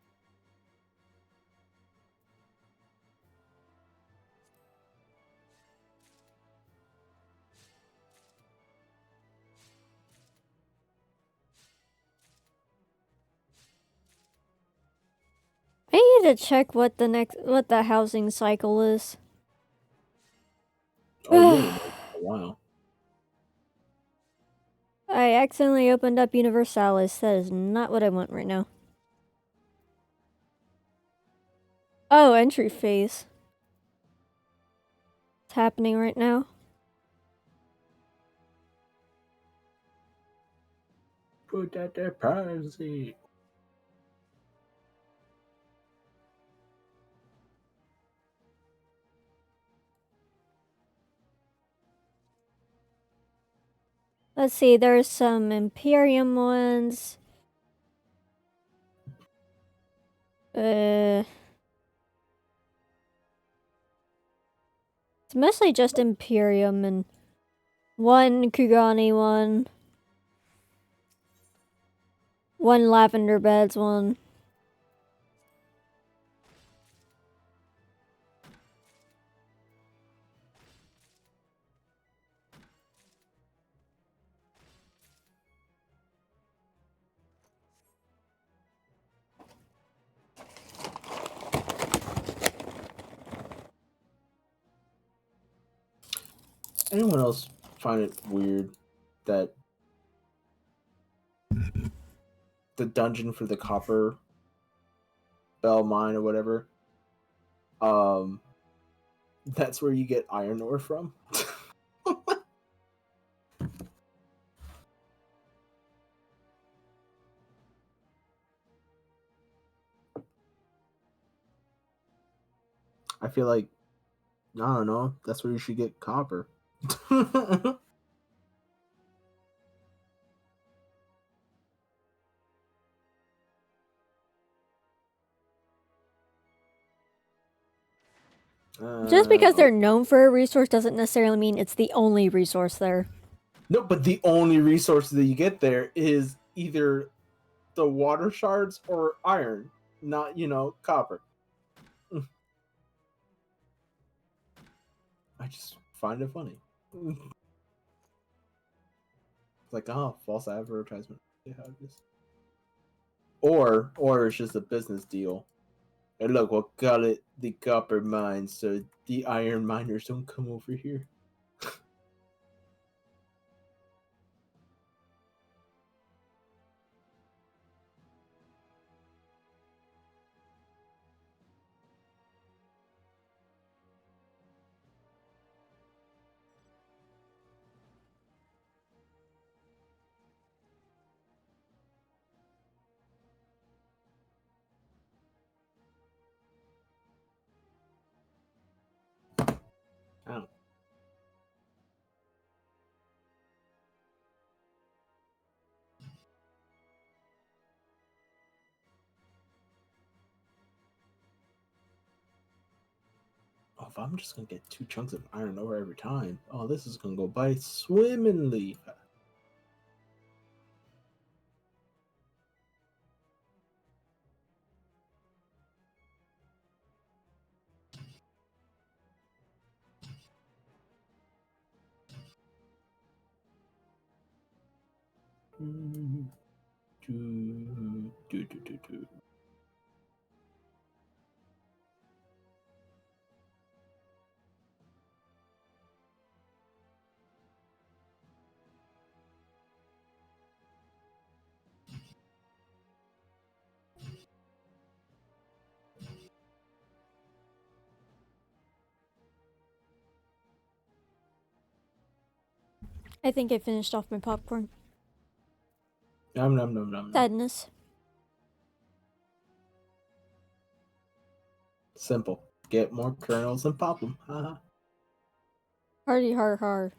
I need to check what the housing cycle is. Oh, yeah, a while. I accidentally opened up Universalis. That is not what I want right now. Oh, entry phase. It's happening right now. Put that there, Pansy. Let's see, there's some Imperium ones. It's mostly just Imperium and one Kugani one. One Lavender Beds one. Anyone else find it weird that the dungeon for the copper bell mine or whatever, that's where you get iron ore from? I feel like, I don't know, that's where you should get copper. Just because they're known for a resource doesn't necessarily mean it's the only resource there. No, but the only resource that you get there is either the water shards or iron, not, copper. I just find it funny. It's like, false advertisement. Or it's just a business deal. And look, we'll call it the copper mine, so the iron miners don't come over here. Oh. Oh, if I'm just gonna get 2 chunks of iron ore every time, this is gonna go by swimmingly. I think I finished off my popcorn. Nom nom nom nom. Sadness. Simple. Get more kernels and pop them. Haha. Hardy har har.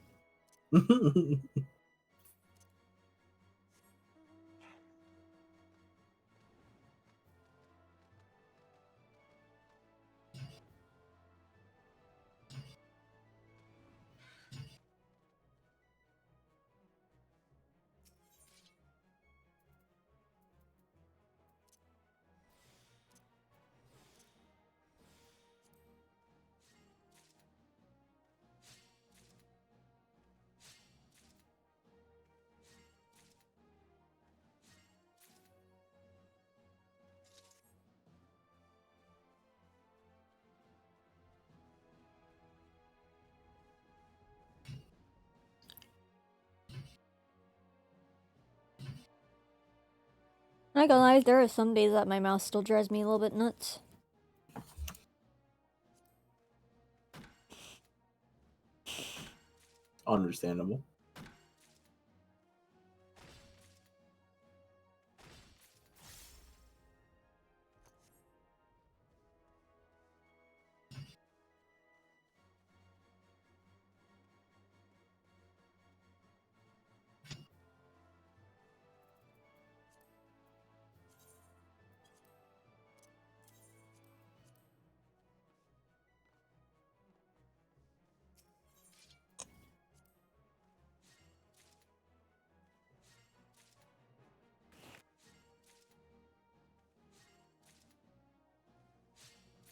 Not gonna lie, there are some days that my mouse still drives me a little bit nuts. Understandable.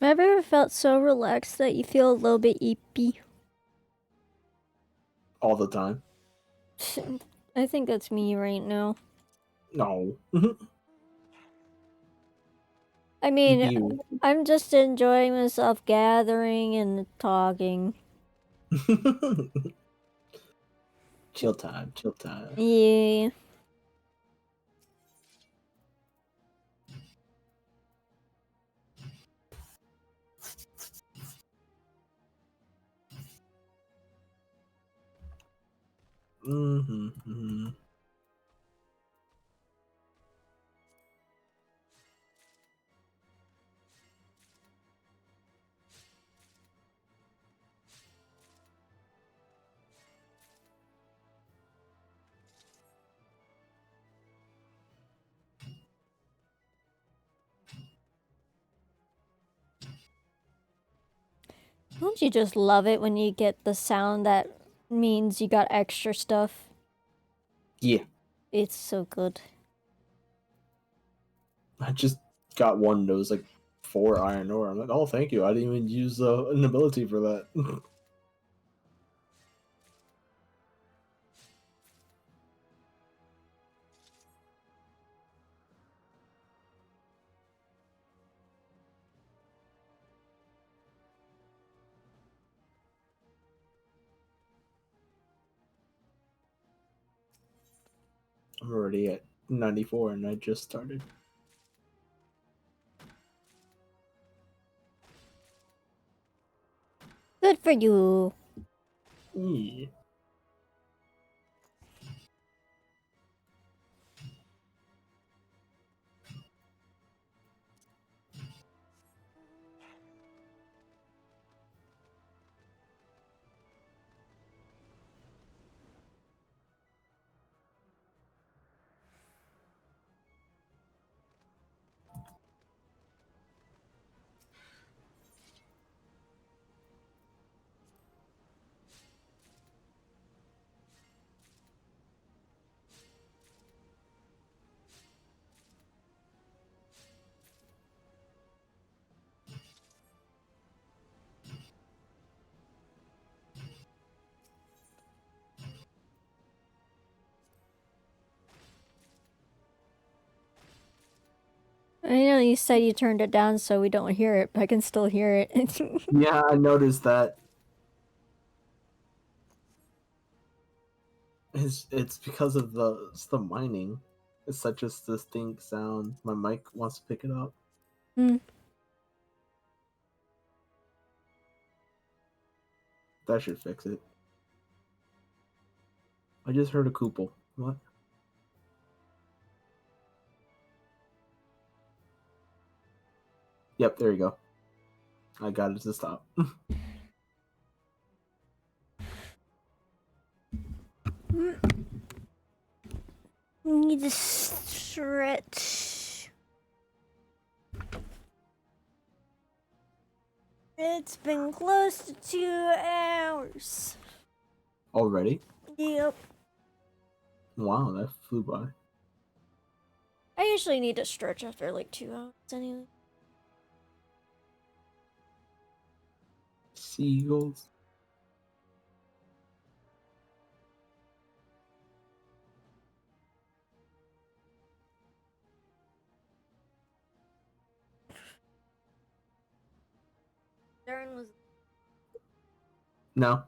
Have you ever felt so relaxed that you feel a little bit eepy? All the time. I think that's me right now. No. I mean, You. I'm just enjoying myself gathering and talking. Chill time, chill time. Yeah. Mm-hmm. Don't you just love it when you get the sound that means you got extra stuff? Yeah. It's so good. I just got one that was like 4 iron ore. I'm like, oh, thank you. I didn't even use an ability for that. I'm already at 94 and I just started. Good for you. Yeah. I know you said you turned it down so we don't hear it, but I can still hear it. Yeah, I noticed that. It's because of the mining. It's such a distinct sound. My mic wants to pick it up. That should fix it. I just heard a Koople. What? Yep, there you go. I got it to stop. Need to stretch. It's been close to 2 hours. Already? Yep. Wow, that flew by. I usually need to stretch after like 2 hours anyway. Seagulls. Darren was. No.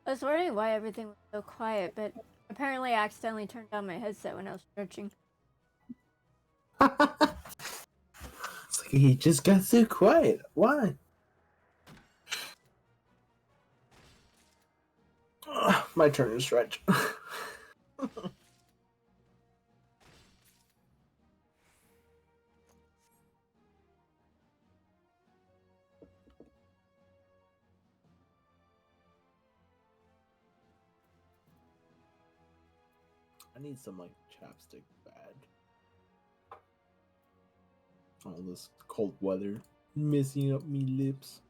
I was wondering why everything was so quiet, but apparently I accidentally turned down my headset when I was stretching. It's like he just got so quiet. Why? My turn to stretch. I need some like chapstick bad. All this cold weather messing up me lips.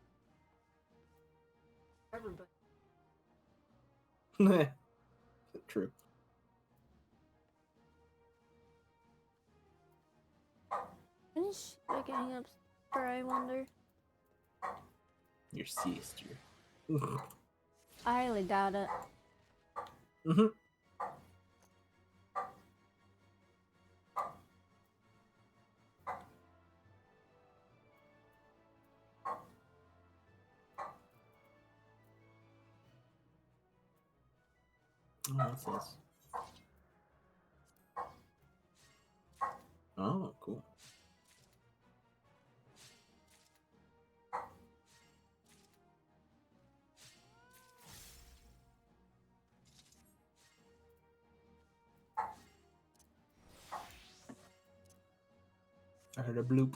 Everybody. True. When is she getting up? I wonder. Your sister. I highly doubt it. Mm-hmm. Oh, what's this? Oh, cool. I heard a bloop.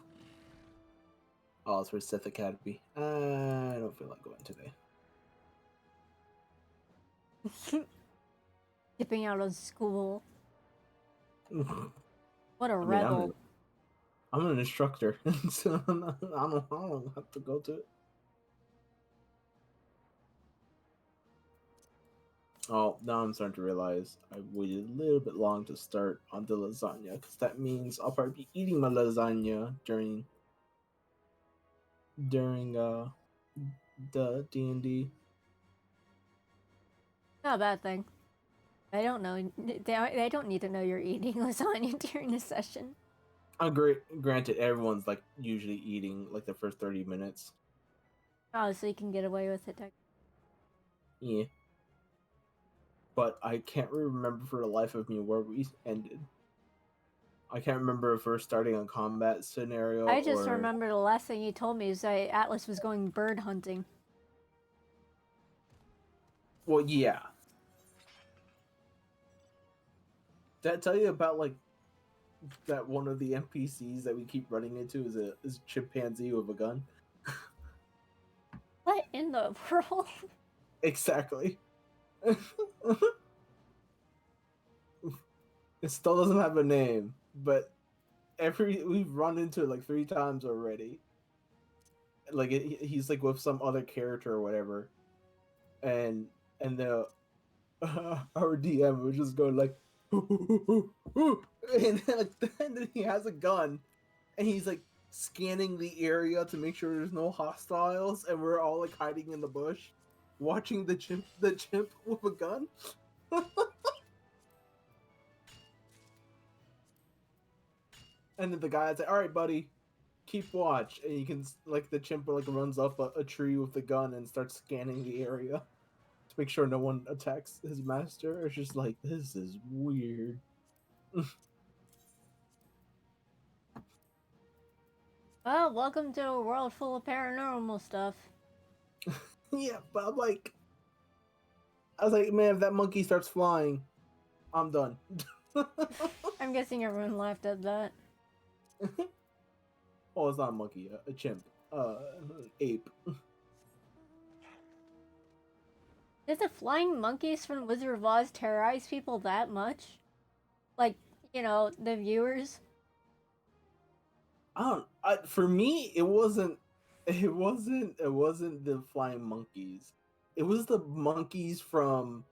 Oh, it's for Sith Academy. I don't feel like going today. Dipping out of school. What a I mean, rebel. I'm an instructor, so I don't have to go to it. Oh, now I'm starting to realize I waited a little bit long to start on the lasagna, because that means I'll probably be eating my lasagna during the D&D. Not a bad thing. I don't know. They don't need to know you're eating lasagna during the session. Granted, everyone's like usually eating like the first 30 minutes. Oh, so you can get away with it. Yeah. But I can't remember for the life of me where we ended. I can't remember if we're starting a combat scenario. I just remember the last thing you told me is that Atlas was going bird hunting. Well, yeah. Did I tell you about like that one of the NPCs that we keep running into is a chimpanzee with a gun? What in the world? Exactly. It still doesn't have a name, but we've run into it like 3 times already. Like he's like with some other character or whatever, and the our DM was just going like, and then he has a gun, and he's like scanning the area to make sure there's no hostiles, and we're all like hiding in the bush, watching the chimp with a gun. And then the guy's like, "All right, buddy, keep watch." And you can like the chimp like runs up a tree with the gun and starts scanning the area to make sure no one attacks his master. It's just like, this is weird. Well, welcome to a world full of paranormal stuff. Yeah, but I'm like, I was like, man, if that monkey starts flying, I'm done. I'm guessing everyone laughed at that. Oh, it's not a monkey, a chimp, ape. Did the flying monkeys from Wizard of Oz terrorize people that much? Like, you know, the viewers? For me, it wasn't. It wasn't the flying monkeys. It was the monkeys um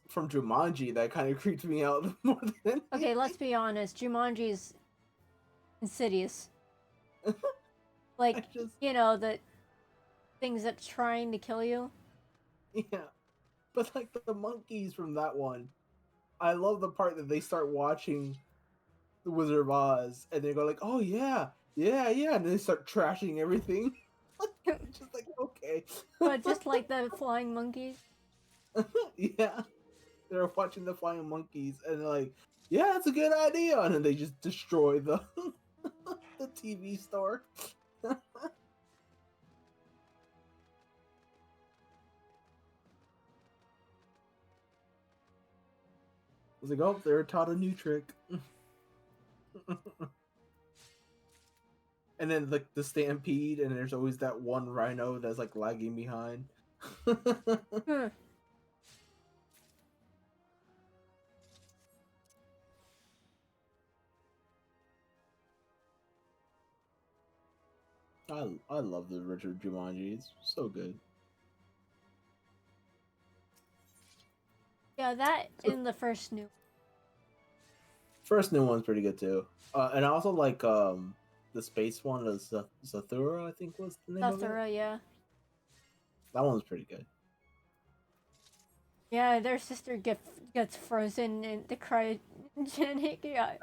from Jumanji that kind of creeped me out more than Okay, let's be honest. Jumanji's insidious. Like, just you know, the things that's trying to kill you. yeah. But like the monkeys from that one, I love the part that they start watching the Wizard of Oz and they go like, "Oh yeah, yeah, yeah," and they start trashing everything. Just like okay, But just like the flying monkeys. yeah. They're watching the flying monkeys and they're like, "Yeah, that's a good idea," and then they just destroy the the TV store. I was like, "Oh, they're taught a new trick." And then like the stampede, and there's always that one rhino that's like lagging behind. Hmm. I love the Richard Jumanji. It's so good. Yeah, that So, in the first new. first new one's pretty good too. And I also like the space one, the Zathura, I think was the name of it. Zathura, yeah. That one's pretty good. Yeah, their sister gets frozen in the cryogenic Yeah,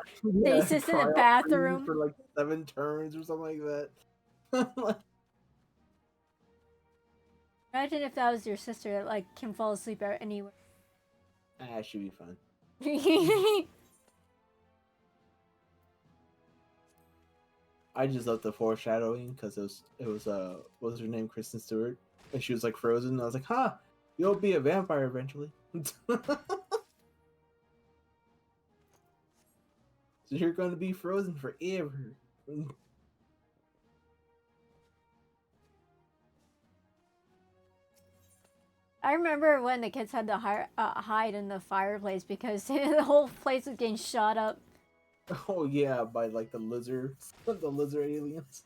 stasis in the cryo freeze bathroom. for like 7 turns or something like that. Imagine if that was your sister that like can fall asleep anywhere. It should be fun. I just love the foreshadowing because it was what was her name, Kristen Stewart, and she was like frozen. And I was like, "Ha, you'll be a vampire eventually." So you're going to be frozen forever. I remember when the kids had to hide in the fireplace because the whole place was getting shot up. Oh yeah, by like the lizards, the lizard aliens.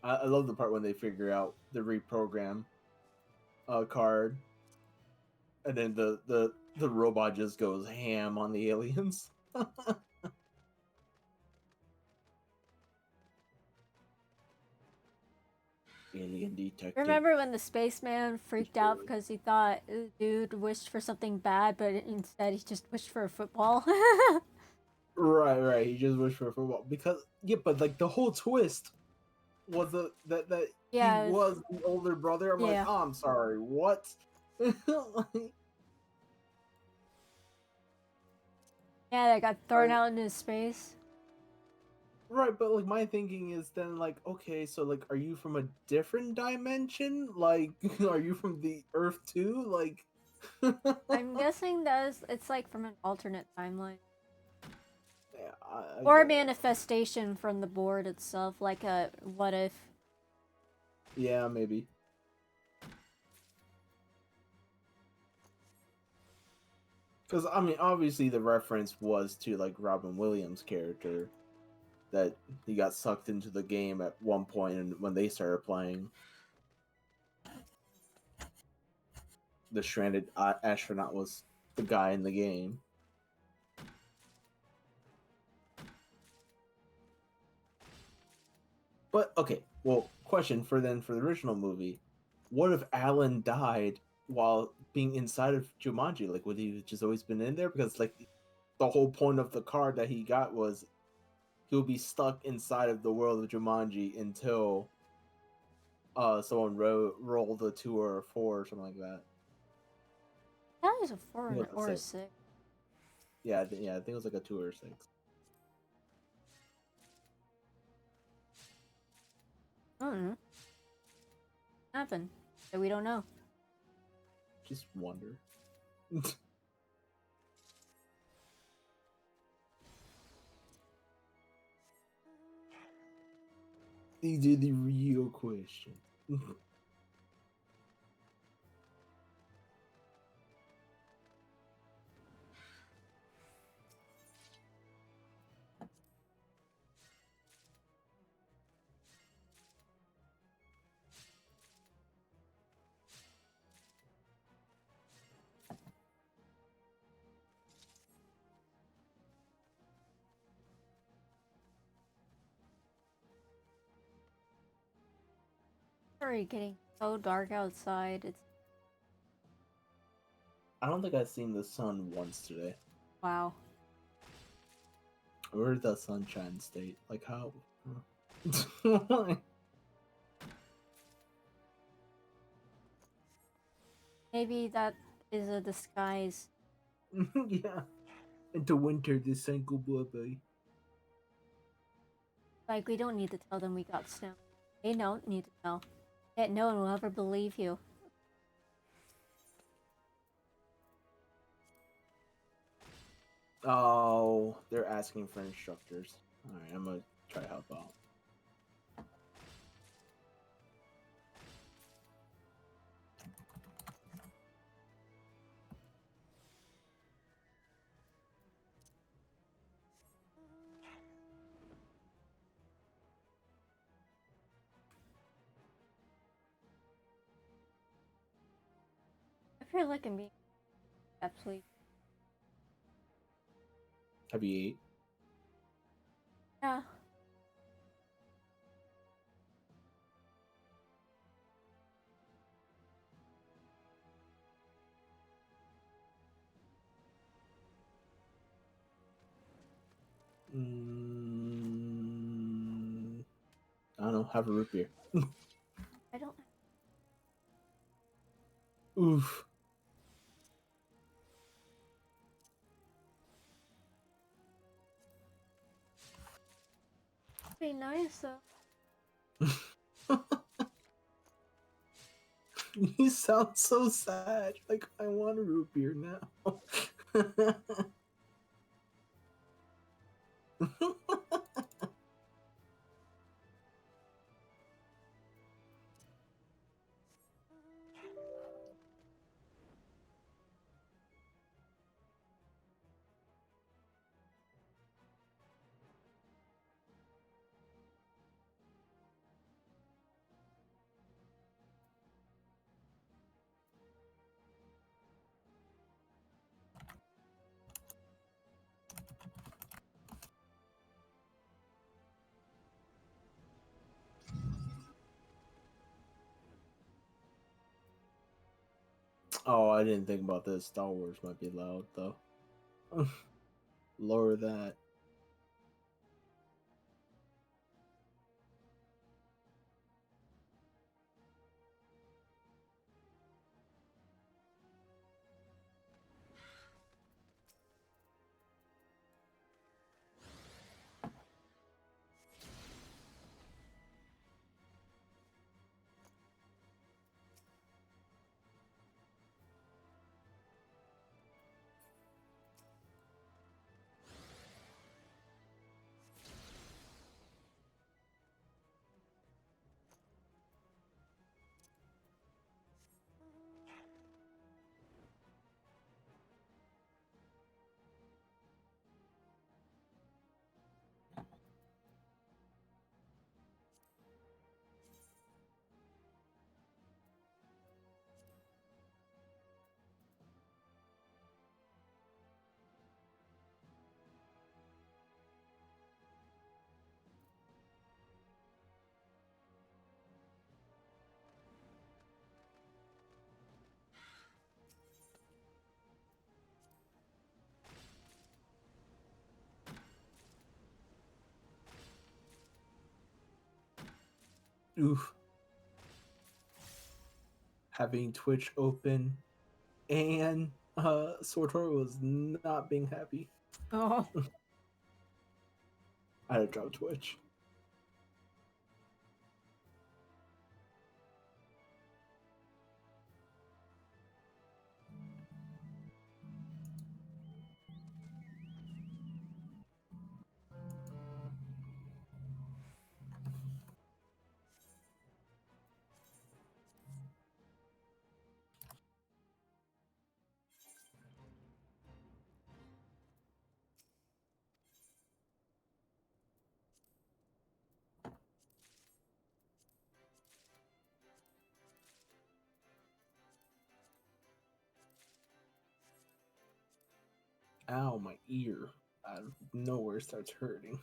I love the part when they figure out the reprogram card, and then the robot just goes ham on the aliens. Alien detected. Remember when the spaceman freaked out because he thought the dude wished for something bad, but instead he just wished for a football? Right. He just wished for a football because yeah, but like the whole twist was that Yeah, he was the older brother. I'm like, yeah. oh, I'm sorry, what? Yeah, that got thrown out into space. Right, but like my thinking is then like, okay, so like, are you from a different dimension? Like, are you from the Earth too? Like, I'm guessing it's like from an alternate timeline. yeah, I Or a get it. manifestation from the board itself, like a what if. Yeah, maybe. Because I mean, obviously the reference was to like Robin Williams' character that he got sucked into the game at one point, and when they started playing, the stranded astronaut was the guy in the game. But okay, well, question for the original movie: what if Alan died while being inside of Jumanji? Like, would he have just always been in there? Because like the whole point of the card that he got was he'll be stuck inside of the world of Jumanji until someone rolled a 2 or a 4 or something like that. That was a 4 It was or a a 6. 6. Yeah, I think it was like a 2 or 6. I don't know. Happened. So we don't know. Just wonder. These are the real questions. It's already getting so dark outside. It's I don't think I've seen the sun once today. wow. Where's the sunshine state? Like how? Maybe that is a disguise. Yeah. Into winter, this cycle bye. Like, we don't need to tell them we got snow. They don't need to tell. Yet no one will ever believe you. Oh, they're asking for instructors. Alright, I'm gonna try to help out. I feel like I'm being absolutely. Have you ate? Yeah. I don't know. Have a root beer. I don't. Oof. It'd be nice though. You sound so sad. Like I want a root beer now. Oh, I didn't think about this. Star Wars might be loud though. Lower that. Oof. Having Twitch open and Sortor was not being happy. Oh. I had to drop Twitch. Ow, my ear. Out of nowhere starts hurting.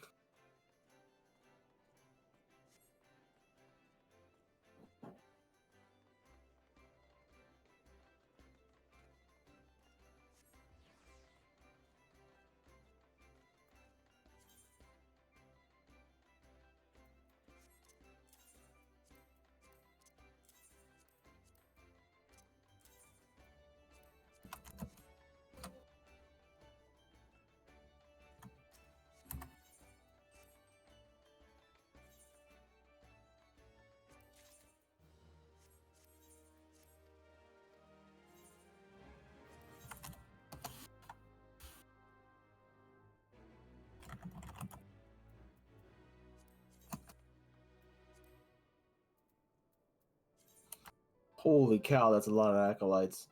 Holy cow, that's a lot of acolytes.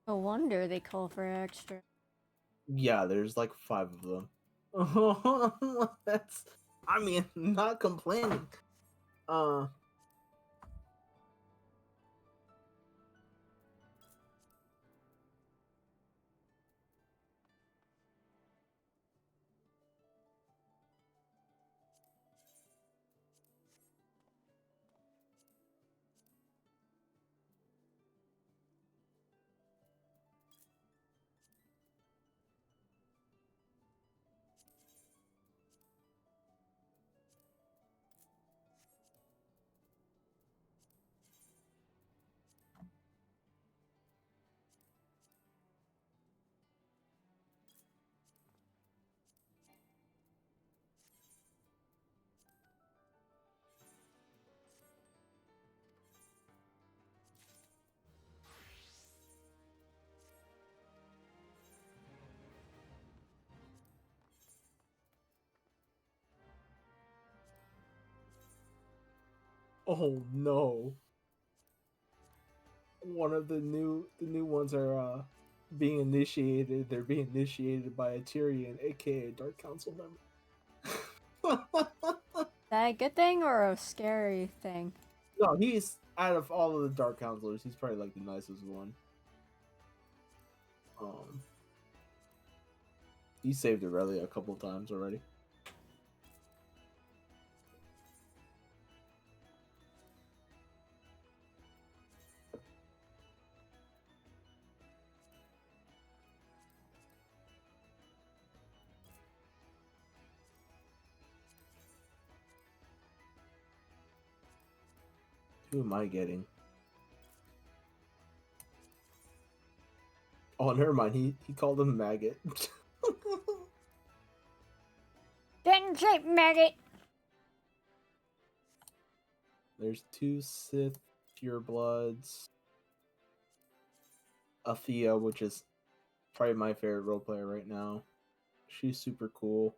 No wonder they call for extra. Yeah, there's like 5 of them. That's, I mean, not complaining. Oh no. One of the new ones are being initiated. They're being initiated by a Tyrion, aka Dark Council member. Is that a good thing or a scary thing? No, he's out of all of the Dark Counselors, he's probably like the nicest one. He saved Aurelia a couple times already. Who am I getting? Oh, never mind. He called him maggot. Didn't say maggot! There's 2 Sith purebloods. Athea, which is probably my favorite role player right now. She's super cool.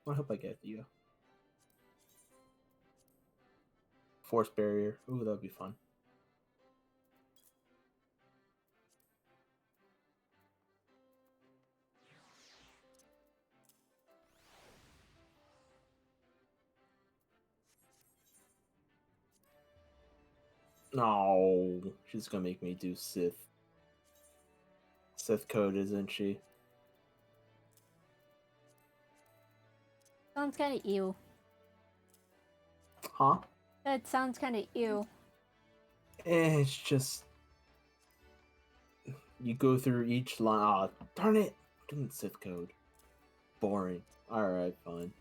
I hope I get Athea. Force barrier. Ooh, that'd be fun. No, she's gonna make me do Sith. Sith code, isn't she? Sounds kinda ew. Huh? That sounds kinda ew. It's just you go through each line. Ah, darn it! Doing Sith code. Boring. All right, fine.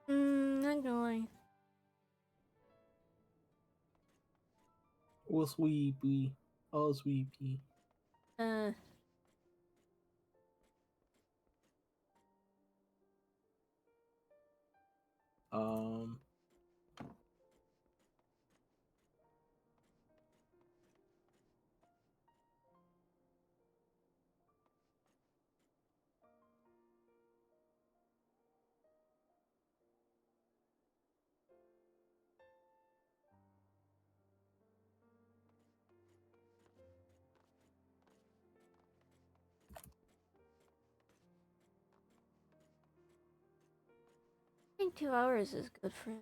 Not going. Oh, sweepy. Oh, sweepy. think 2 hours is good for it.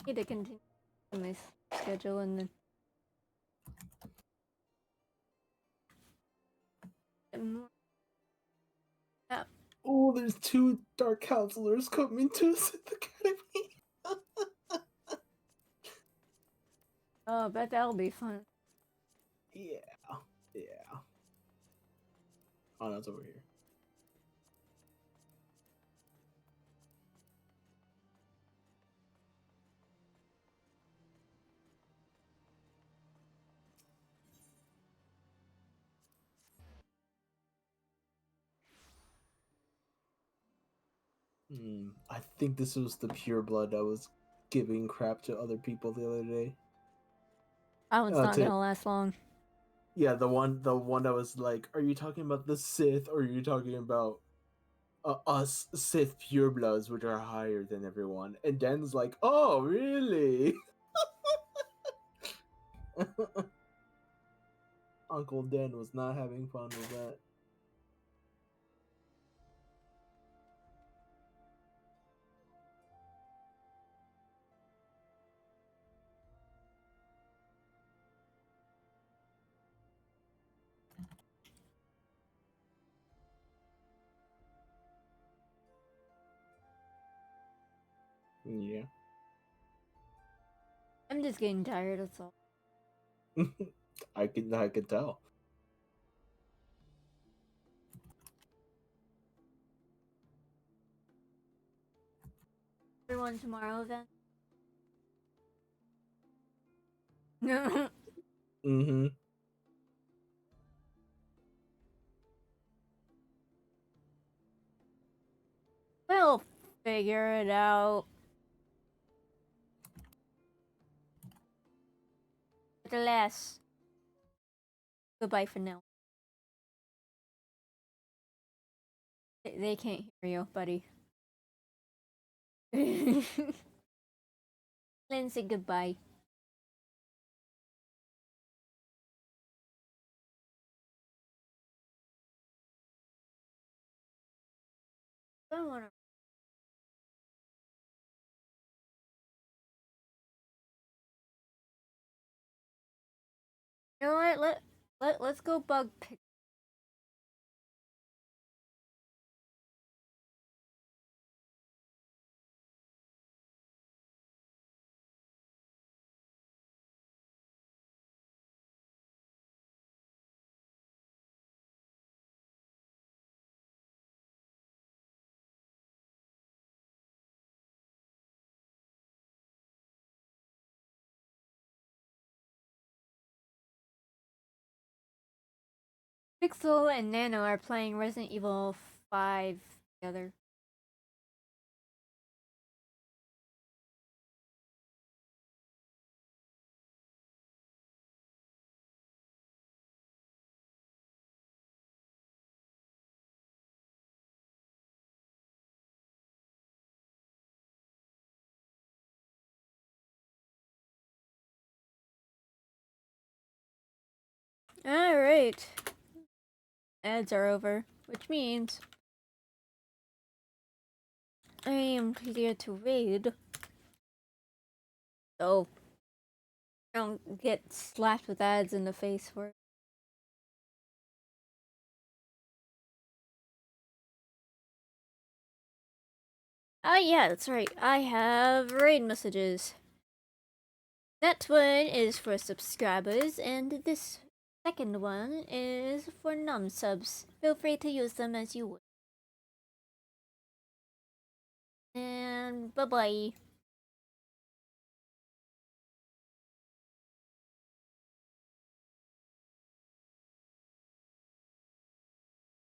Need to continue my schedule and then. Yeah. Oh, there's 2 Dark Counselors coming to Sith Academy. Oh, I bet that'll be fun. Yeah. Oh, no, it's over here. I think this was the pure blood I was giving crap to other people the other day. That one's not gonna last long. Yeah, the one that was like, are you talking about the Sith or are you talking about us Sith purebloods, which are higher than everyone? And Dan's like, oh, really? Uncle Dan was not having fun with that. Yeah. I'm just getting tired, that's all. I could tell. Everyone tomorrow then? No. Mm-hmm. We'll figure it out. But alas, goodbye for now. They can't hear you, buddy. Lindsay, goodbye. I don't wanna. You know what? Let's go bug pick. Pixel and Nano are playing Resident Evil 5 together. Alright. Ads are over, which means I am clear to raid. So I don't get slapped with ads in the face for it. Oh yeah, that's right. I have raid messages. That one is for subscribers, and this second one is for non-subs. Feel free to use them as you would. And bye-bye.